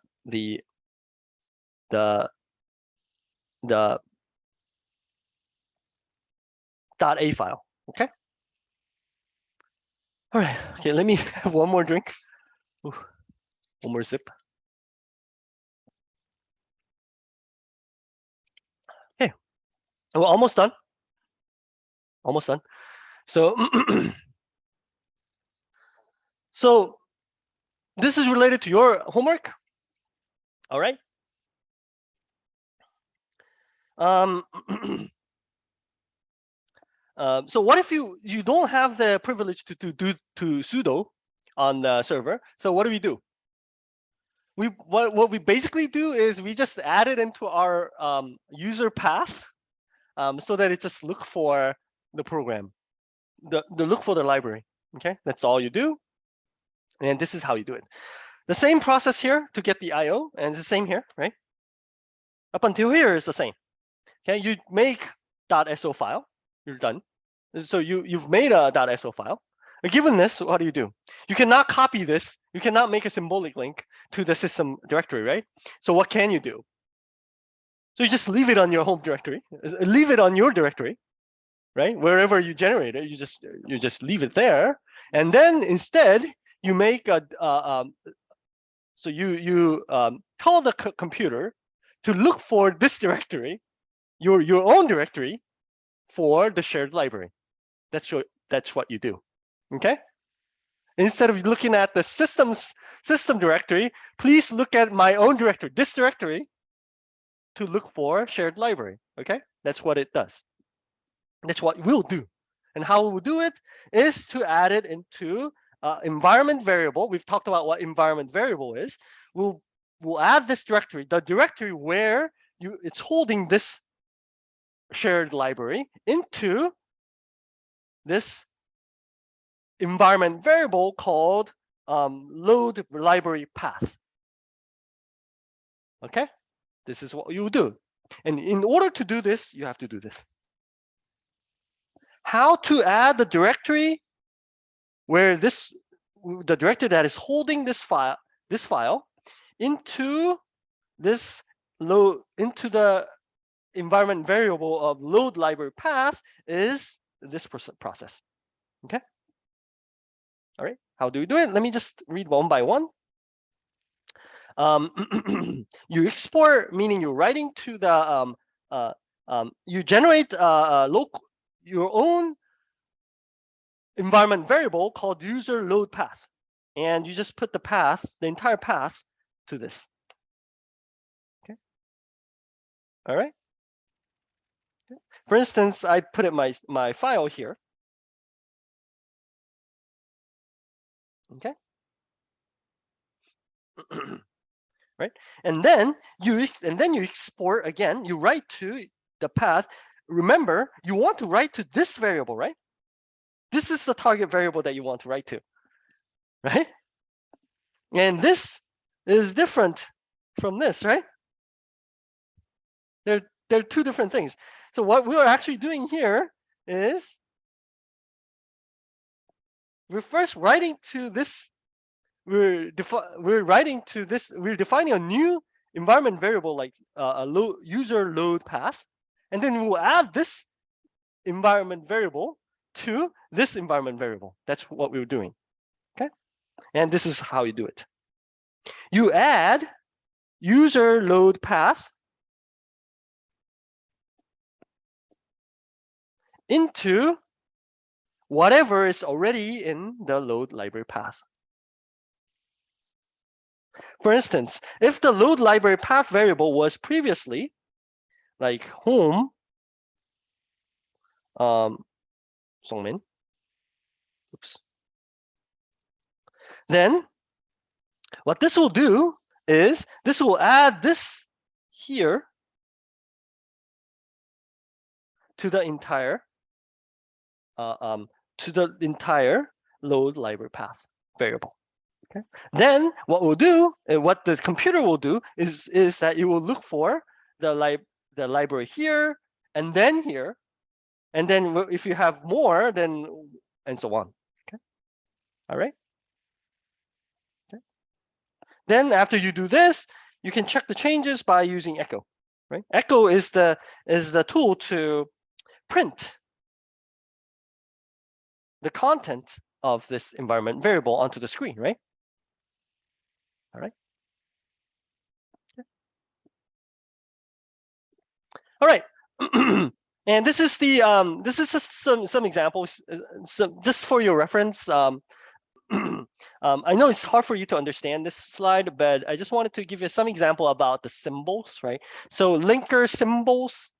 .a file. Okay. All right. Okay. Let me have one more drink. Ooh, one more sip. Okay. We're almost done. Almost done. So, so this is related to your homework. All right. So what if you don't have the privilege to do sudo on the server? So what do? What we basically do is we just add it into our user path, so that it just look for the program, the look for the library. Okay, that's all you do, and this is how you do it. The same process here to get the IO, and it's the same here, right? Up until here is the same. Okay, you make .so file, you're done. So you've made a .so file. Given this, what do? You cannot copy this. You cannot make a symbolic link to the system directory, right? So what can you do? So you just leave it on your home directory, leave it on your directory, right? Wherever you generate it, you just leave it there, and then instead you make a so you tell the computer to look for this directory, your own directory, for the shared library. That's what you do. Okay. Instead of looking at the system directory, please look at my own directory, this directory, to look for shared library. Okay, that's what it does. That's what we'll do. And how we'll do it is to add it into environment variable. We've talked about what environment variable is. We'll add this directory, the directory where it's holding this shared library, into this environment variable called load library path. Okay, this is what you do. And in order to do this, you have to do this. How to add the directory where the directory that is holding this file into this into the environment variable of load library path is this process. Okay. All right. How do we do it? Let me just read one by one. You export, meaning you're writing to the you generate your own environment variable called user load path, and you just put the entire path to this. Okay. All right. Okay. For instance, I put it my file here. Okay. Right, and then you export again. You write to the path. Remember, you want to write to this variable, right? This is the target variable that you want to write to, right? And this is different from this, right? They're two different things. So what we are actually doing here is we're first writing to this. We're defining a new environment variable like a user load path, and then we'll add this environment variable to this environment variable. That's what we're doing. Okay, and this is how you do it. You add user load path into whatever is already in the load library path. For instance, if the load library path variable was previously like home Songmin, oops, then what this will do is this will add this here to the entire load library path variable. Okay. Then what we'll do, what the computer will do, is that it will look for the library here and then here, and then if you have more, then and so on. Okay. All right. Okay. Then after you do this, you can check the changes by using echo. Right. Echo is the tool to print the content of this environment variable onto the screen, right? All right. All right. And this is just some examples, just for your reference. I know it's hard for you to understand this slide, but I just wanted to give you some example about the symbols, right? So linker symbols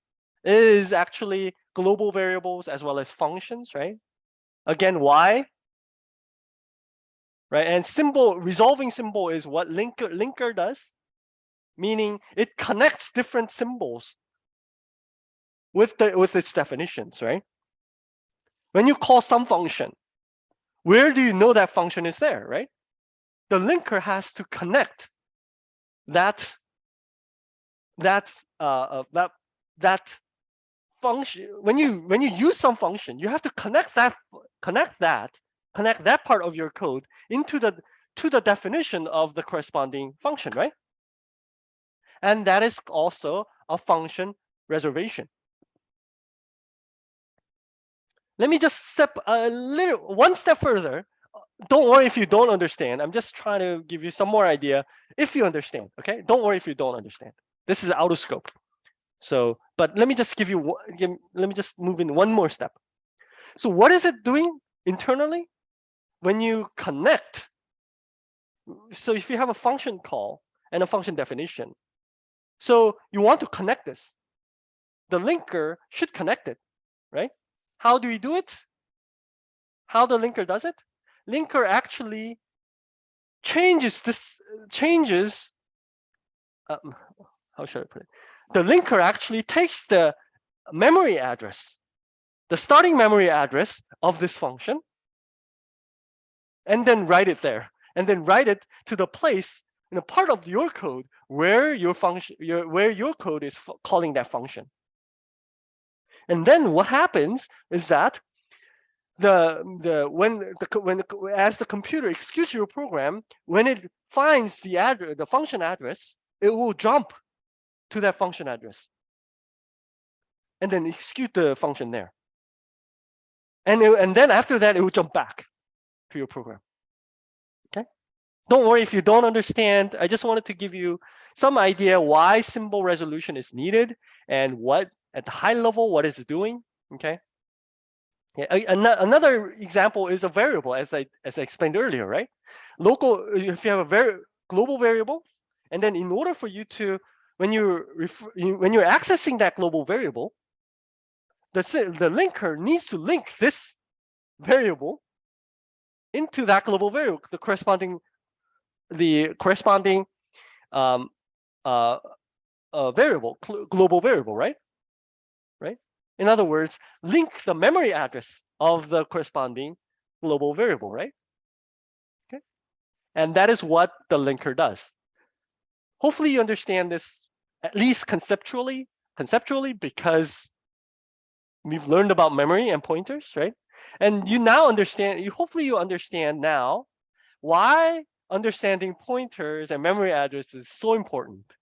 is actually global variables as well as functions, right? Again, why? Right, and resolving symbol is what linker does, meaning it connects different symbols with its definitions, right? When you call some function, where do you know that function is there, right? The linker has to connect that function. When you use some function, you have to connect that part of your code into to the definition of the corresponding function, right? And that is also a function reservation. Let me just step one step further. Don't worry if you don't understand. I'm just trying to give you some more idea if you understand, okay? Don't worry if you don't understand. This is out of scope. So, but let me just give you, let me just move in one more step. So what is it doing internally? When you connect, so if you have a function call and a function definition, so you want to connect this, the linker should connect it, right? How do you do it? How the linker does it? Linker actually changes how should I put it? The linker actually takes the memory address, the starting memory address of this function, and then write it there, and then write it to the place in a part of your code where your function, where your code is calling that function. And then what happens is that as the computer executes your program, when it finds the function address, it will jump to that function address and then execute the function there. And then after that, it will jump back to your program. Okay. Don't worry if you don't understand. I just wanted to give you some idea why symbol resolution is needed and what at the high level what it's doing. Okay. Yeah, another example is a variable, as I explained earlier, right? Local, if you have a global variable, and then in order for you to, when you're accessing that global variable, the linker needs to link this variable into that global variable, the corresponding variable, global variable, right? Right. In other words, link the memory address of the corresponding global variable, right? Okay. And that is what the linker does. Hopefully you understand this at least conceptually, because we've learned about memory and pointers, right? And you now understand, hopefully you understand now why understanding pointers and memory addresses is so important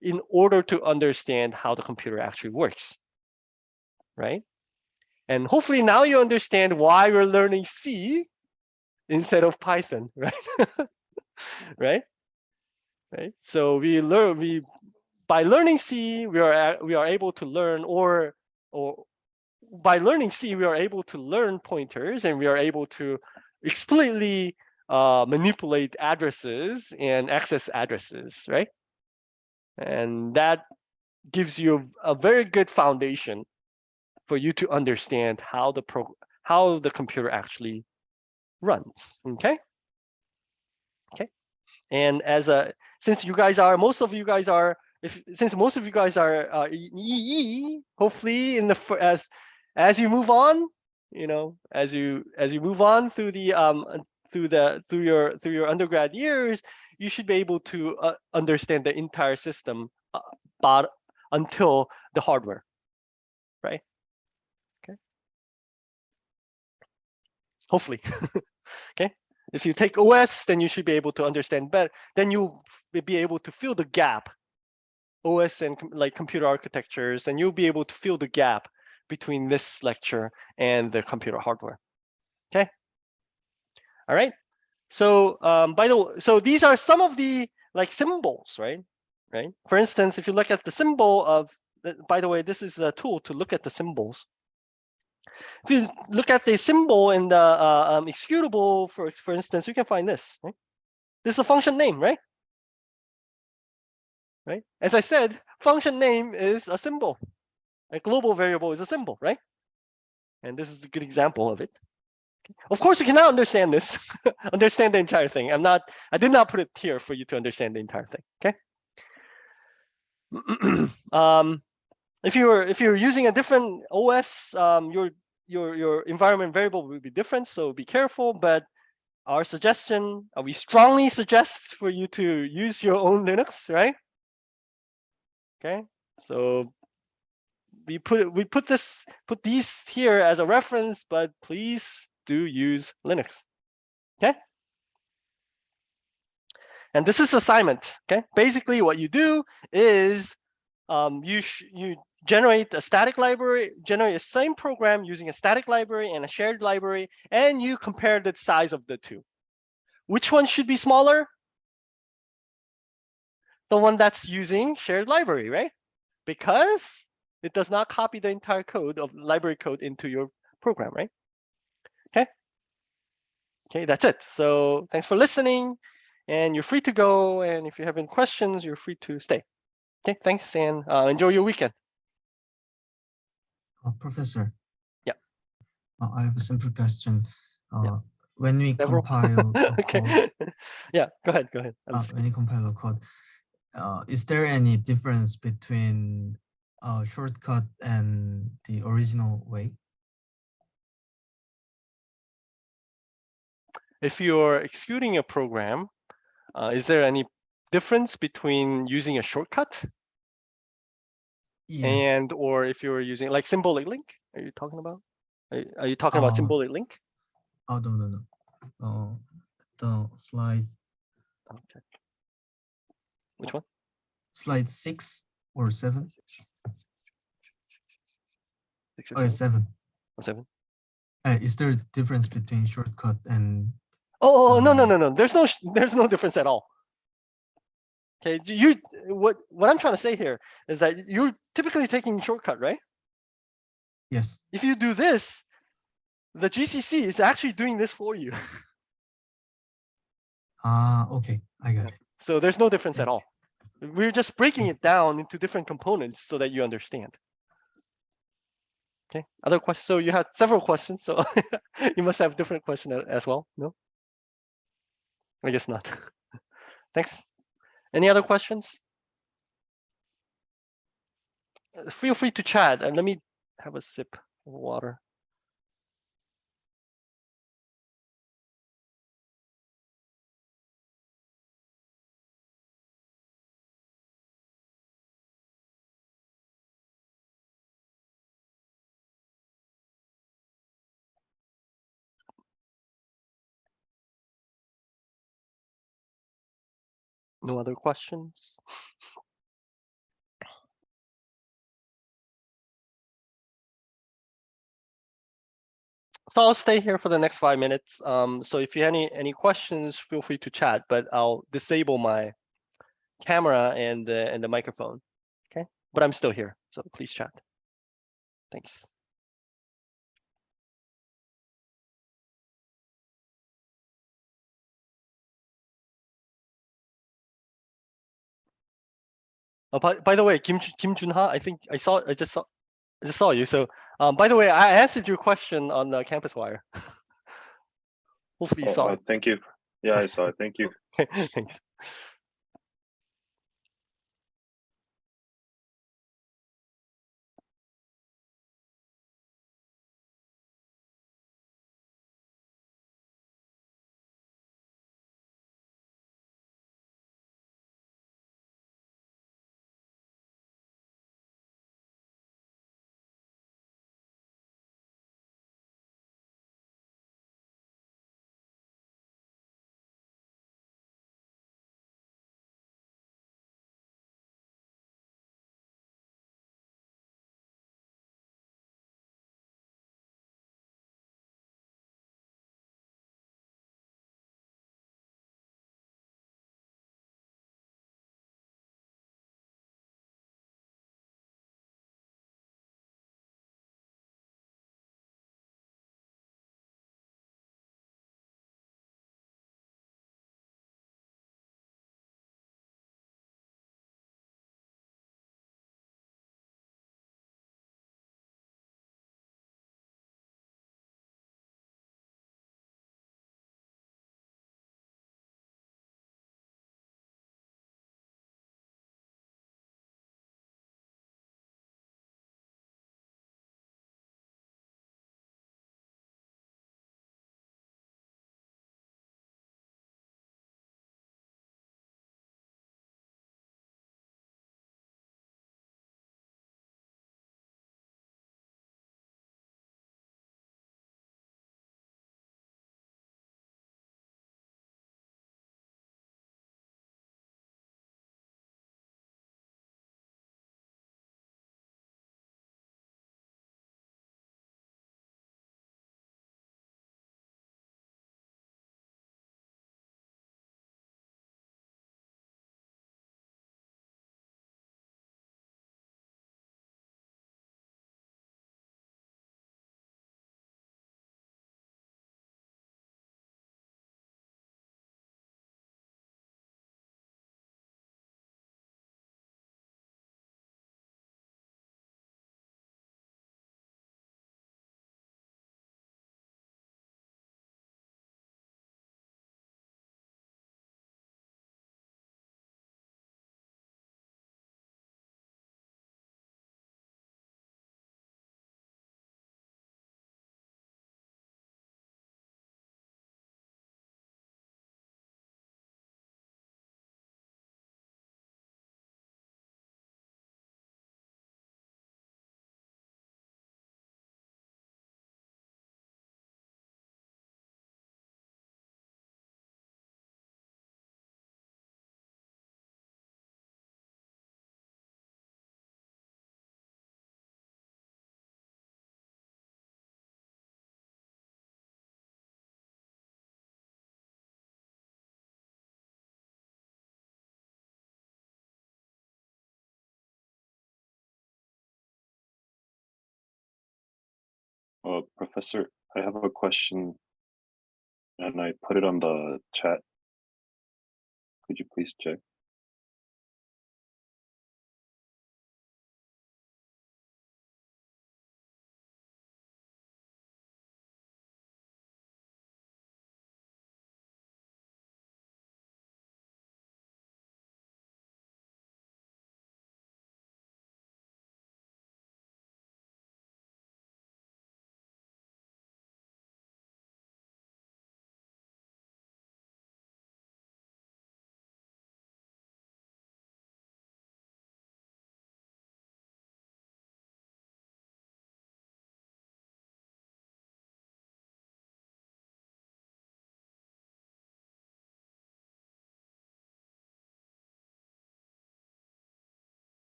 in order to understand how the computer actually works, right? And hopefully now you understand why we're learning C instead of Python, right? right? Right. So by learning C, we are able to learn, or by learning C, we are able to learn pointers, and we are able to explicitly manipulate addresses and access addresses, right? And that gives you a very good foundation for you to understand how the computer actually runs. Okay. Okay. And since most of you guys are EE, hopefully as you move on, as you move on through your undergrad years, you should be able to understand the entire system, but until the hardware, right? Okay. Hopefully. Okay. If you take OS, then you should be able to understand better. Then you'll be able to fill the gap, OS and like computer architectures, and you'll be able to fill the gap between this lecture and the computer hardware. Okay. All right. So so these are some of the like symbols, right? Right. For instance, if you look at the symbol of, by the way, this is a tool to look at the symbols. If you look at the symbol in the executable, for instance, you can find this. Right? This is a function name, right? Right. As I said, function name is a symbol. A global variable is a symbol, right? And this is a good example of it. Of course, you cannot understand this, understand the entire thing. I did not put it here for you to understand the entire thing. Okay. If you're using a different OS, your environment variable will be different, so be careful. But our suggestion, we strongly suggest for you to use your own Linux, right? Okay, so we put these here as a reference, but please do use Linux. Okay. And this is assignment. Okay. Basically, what you do is you generate a static library, generate the same program using a static library and a shared library, and you compare the size of the two. Which one should be smaller? The one that's using shared library, right? Because it does not copy the entire code of library code into your program, right? Okay. Okay, that's it. So thanks for listening, and you're free to go. And if you have any questions, you're free to stay. Okay, thanks, and enjoy your weekend. Professor. Yeah. I have a simple question. Yeah. When we Several? compile a Okay. code, Yeah, go ahead. when you compile a code, is there any difference between a shortcut and the original way? If you're executing a program, is there any difference between using a shortcut Yes. and or if you're using like symbolic link? Are you talking about? Are you talking about symbolic link? Oh, no. The slide. Okay. Which one? Slide 6 or 7? 6 Oh, or 7? 7. Or 7? Is there a difference between shortcut and? Oh, no. There's no difference at all. Okay, what I'm trying to say here is that you're typically taking shortcut, right? Yes. If you do this, the GCC is actually doing this for you. Okay, I got it. So there's no difference at all. We're just breaking it down into different components so that you understand. Okay, other questions? So you had several questions, so you must have different questions as well, no? I guess not. Thanks. Any other questions? Feel free to chat, and let me have a sip of water. No other questions? So I'll stay here for the next 5 minutes. So if you have any questions, feel free to chat, but I'll disable my camera and the microphone. Okay, but I'm still here, so please chat. Thanks. Oh, by the way, Kim Junha, I think I just saw you. So by the way, I answered your question on the Campus Wire. Hopefully you saw it. Thank you. Yeah, I saw it. Thank you. Thanks. Professor, I have a question and I put it on the chat. Could you please check?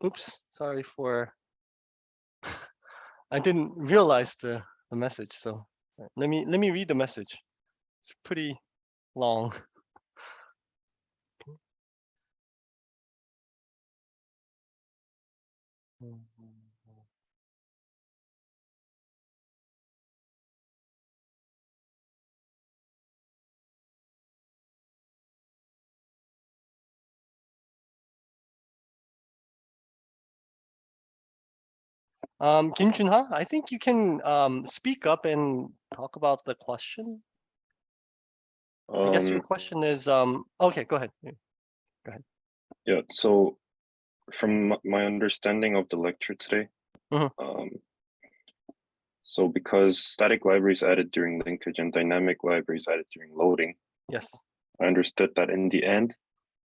Oops, sorry for, I didn't realize the message. So let me read the message. It's pretty long. Kim Junha, I think you can speak up and talk about the question. I guess your question is okay, go ahead. Yeah, so from my understanding of the lecture today, so because static libraries added during linkage and dynamic libraries added during loading, Yes. I understood that in the end,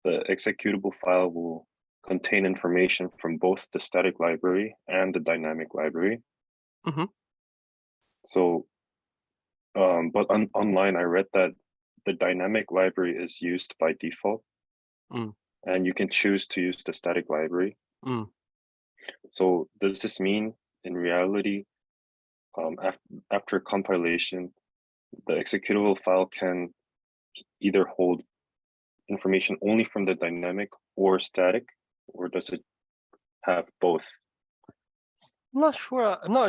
the executable file will contain information from both the static library and the dynamic library. So, but online I read that the dynamic library is used by default, and you can choose to use the static library. So does this mean in reality, after compilation, the executable file can either hold information only from the dynamic or static, or does it have both? I'm not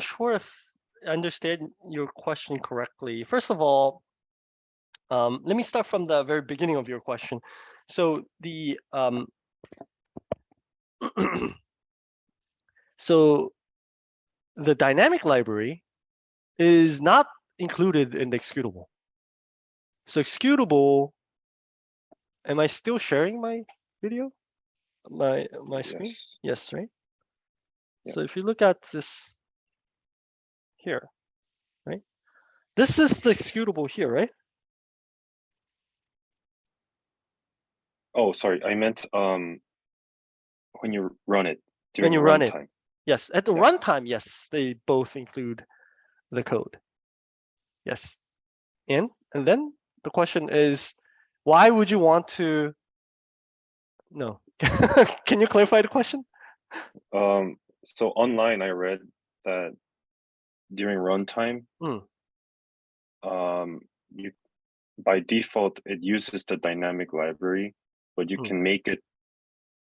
sure if I understand your question correctly. First of all, let me start from the very beginning of your question. So the so the dynamic library is not included in the executable. So executable, am I still sharing my video? My screen? Yes, right? Yeah. So if you look at this here, right? This is the executable here, right? Oh, sorry, I meant when you run it during when you run runtime. it. Yes, at the runtime, yes, they both include the code. Yes. And then the question is, why would you want to? No. Can you clarify the question? So online, I read that during runtime, you by default it uses the dynamic library, but you can make it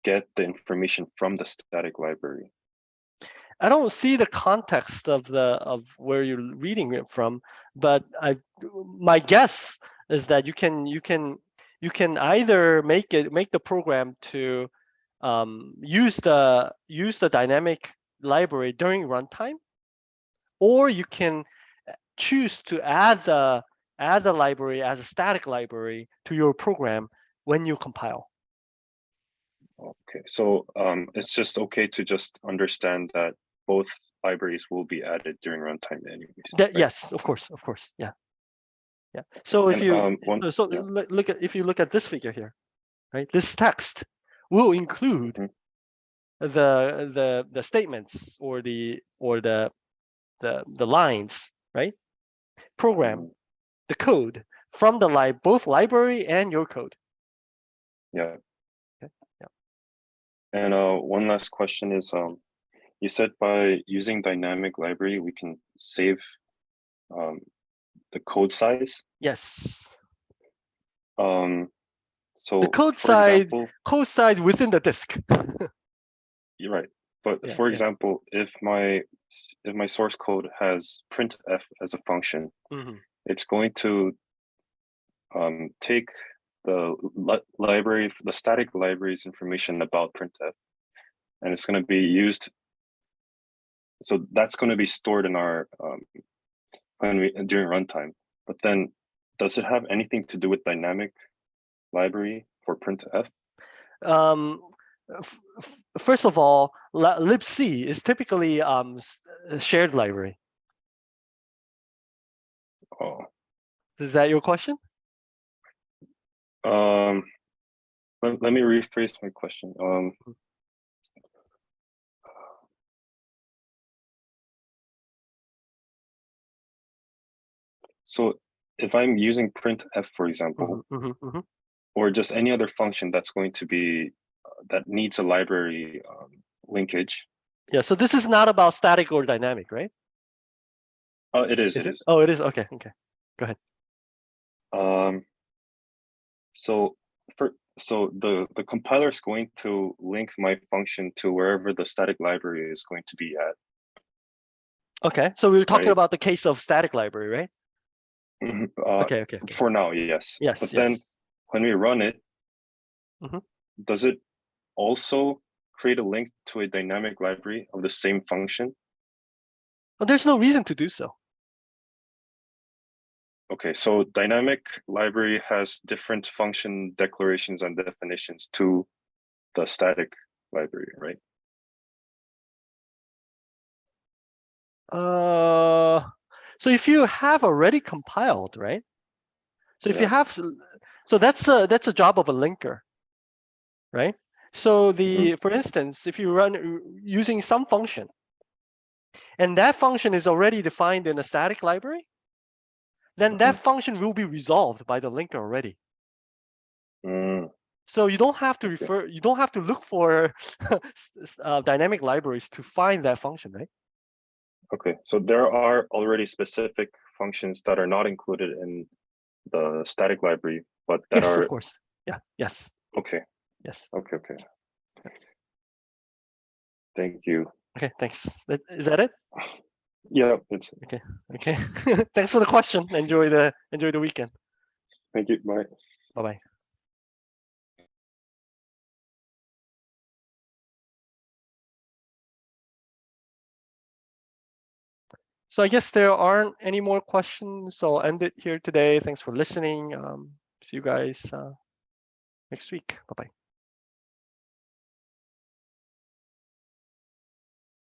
get the information from the static library. I don't see the context of where you're reading it from, but my guess is that you can either make the program to use the dynamic library during runtime, or you can choose to add the library as a static library to your program when you compile. Okay, so it's just okay to just understand that both libraries will be added during runtime anyways. Right? Yes, of course, yeah. So if you if you look at this figure here, right? This text will include the statements or the lines, right? Program the code from the both library and your code. Yeah. Okay. Yeah. And one last question is, you said by using dynamic library we can save the code size. Yes. So the code side within the disk. You're right, but for example, if my source code has printf as a function, it's going to take the the static library's information about printf, and it's going to be used. So that's going to be stored in our during runtime. But then, does it have anything to do with dynamic library for printf? First of all, libc is typically a shared library. Oh. Is that your question? Let me rephrase my question. So if I'm using printf, for example, or just any other function that's going to be that needs a library linkage. Yeah, so this is not about static or dynamic, right? It is. Is it? Oh, it is. Okay. Okay. Go ahead. So the compiler is going to link my function to wherever the static library is going to be at. Okay. So we were talking right? about the case of static library, right? Okay. For now, yes. Yes. But then when we run it, does it also create a link to a dynamic library of the same function? Well, there's no reason to do so. Okay, so dynamic library has different function declarations and definitions to the static library, right? So if you have already compiled, right? So if you have, so that's a job of a linker, right? So for instance, if you run using some function, and that function is already defined in a static library, then that function will be resolved by the linker already. So you don't have to you don't have to look for dynamic libraries to find that function, right? Okay, so there are already specific functions that are not included in the static library, but that yes, are. Of course. Yeah. Yes. Okay. Yes. Okay. Thank you. Okay. Thanks. Is that it? Yeah, it's okay. Okay. Thanks for the question. Enjoy the weekend. Thank you. Bye. Bye-bye. So I guess there aren't any more questions. So I'll end it here today. Thanks for listening. See you guys next week. Bye-bye.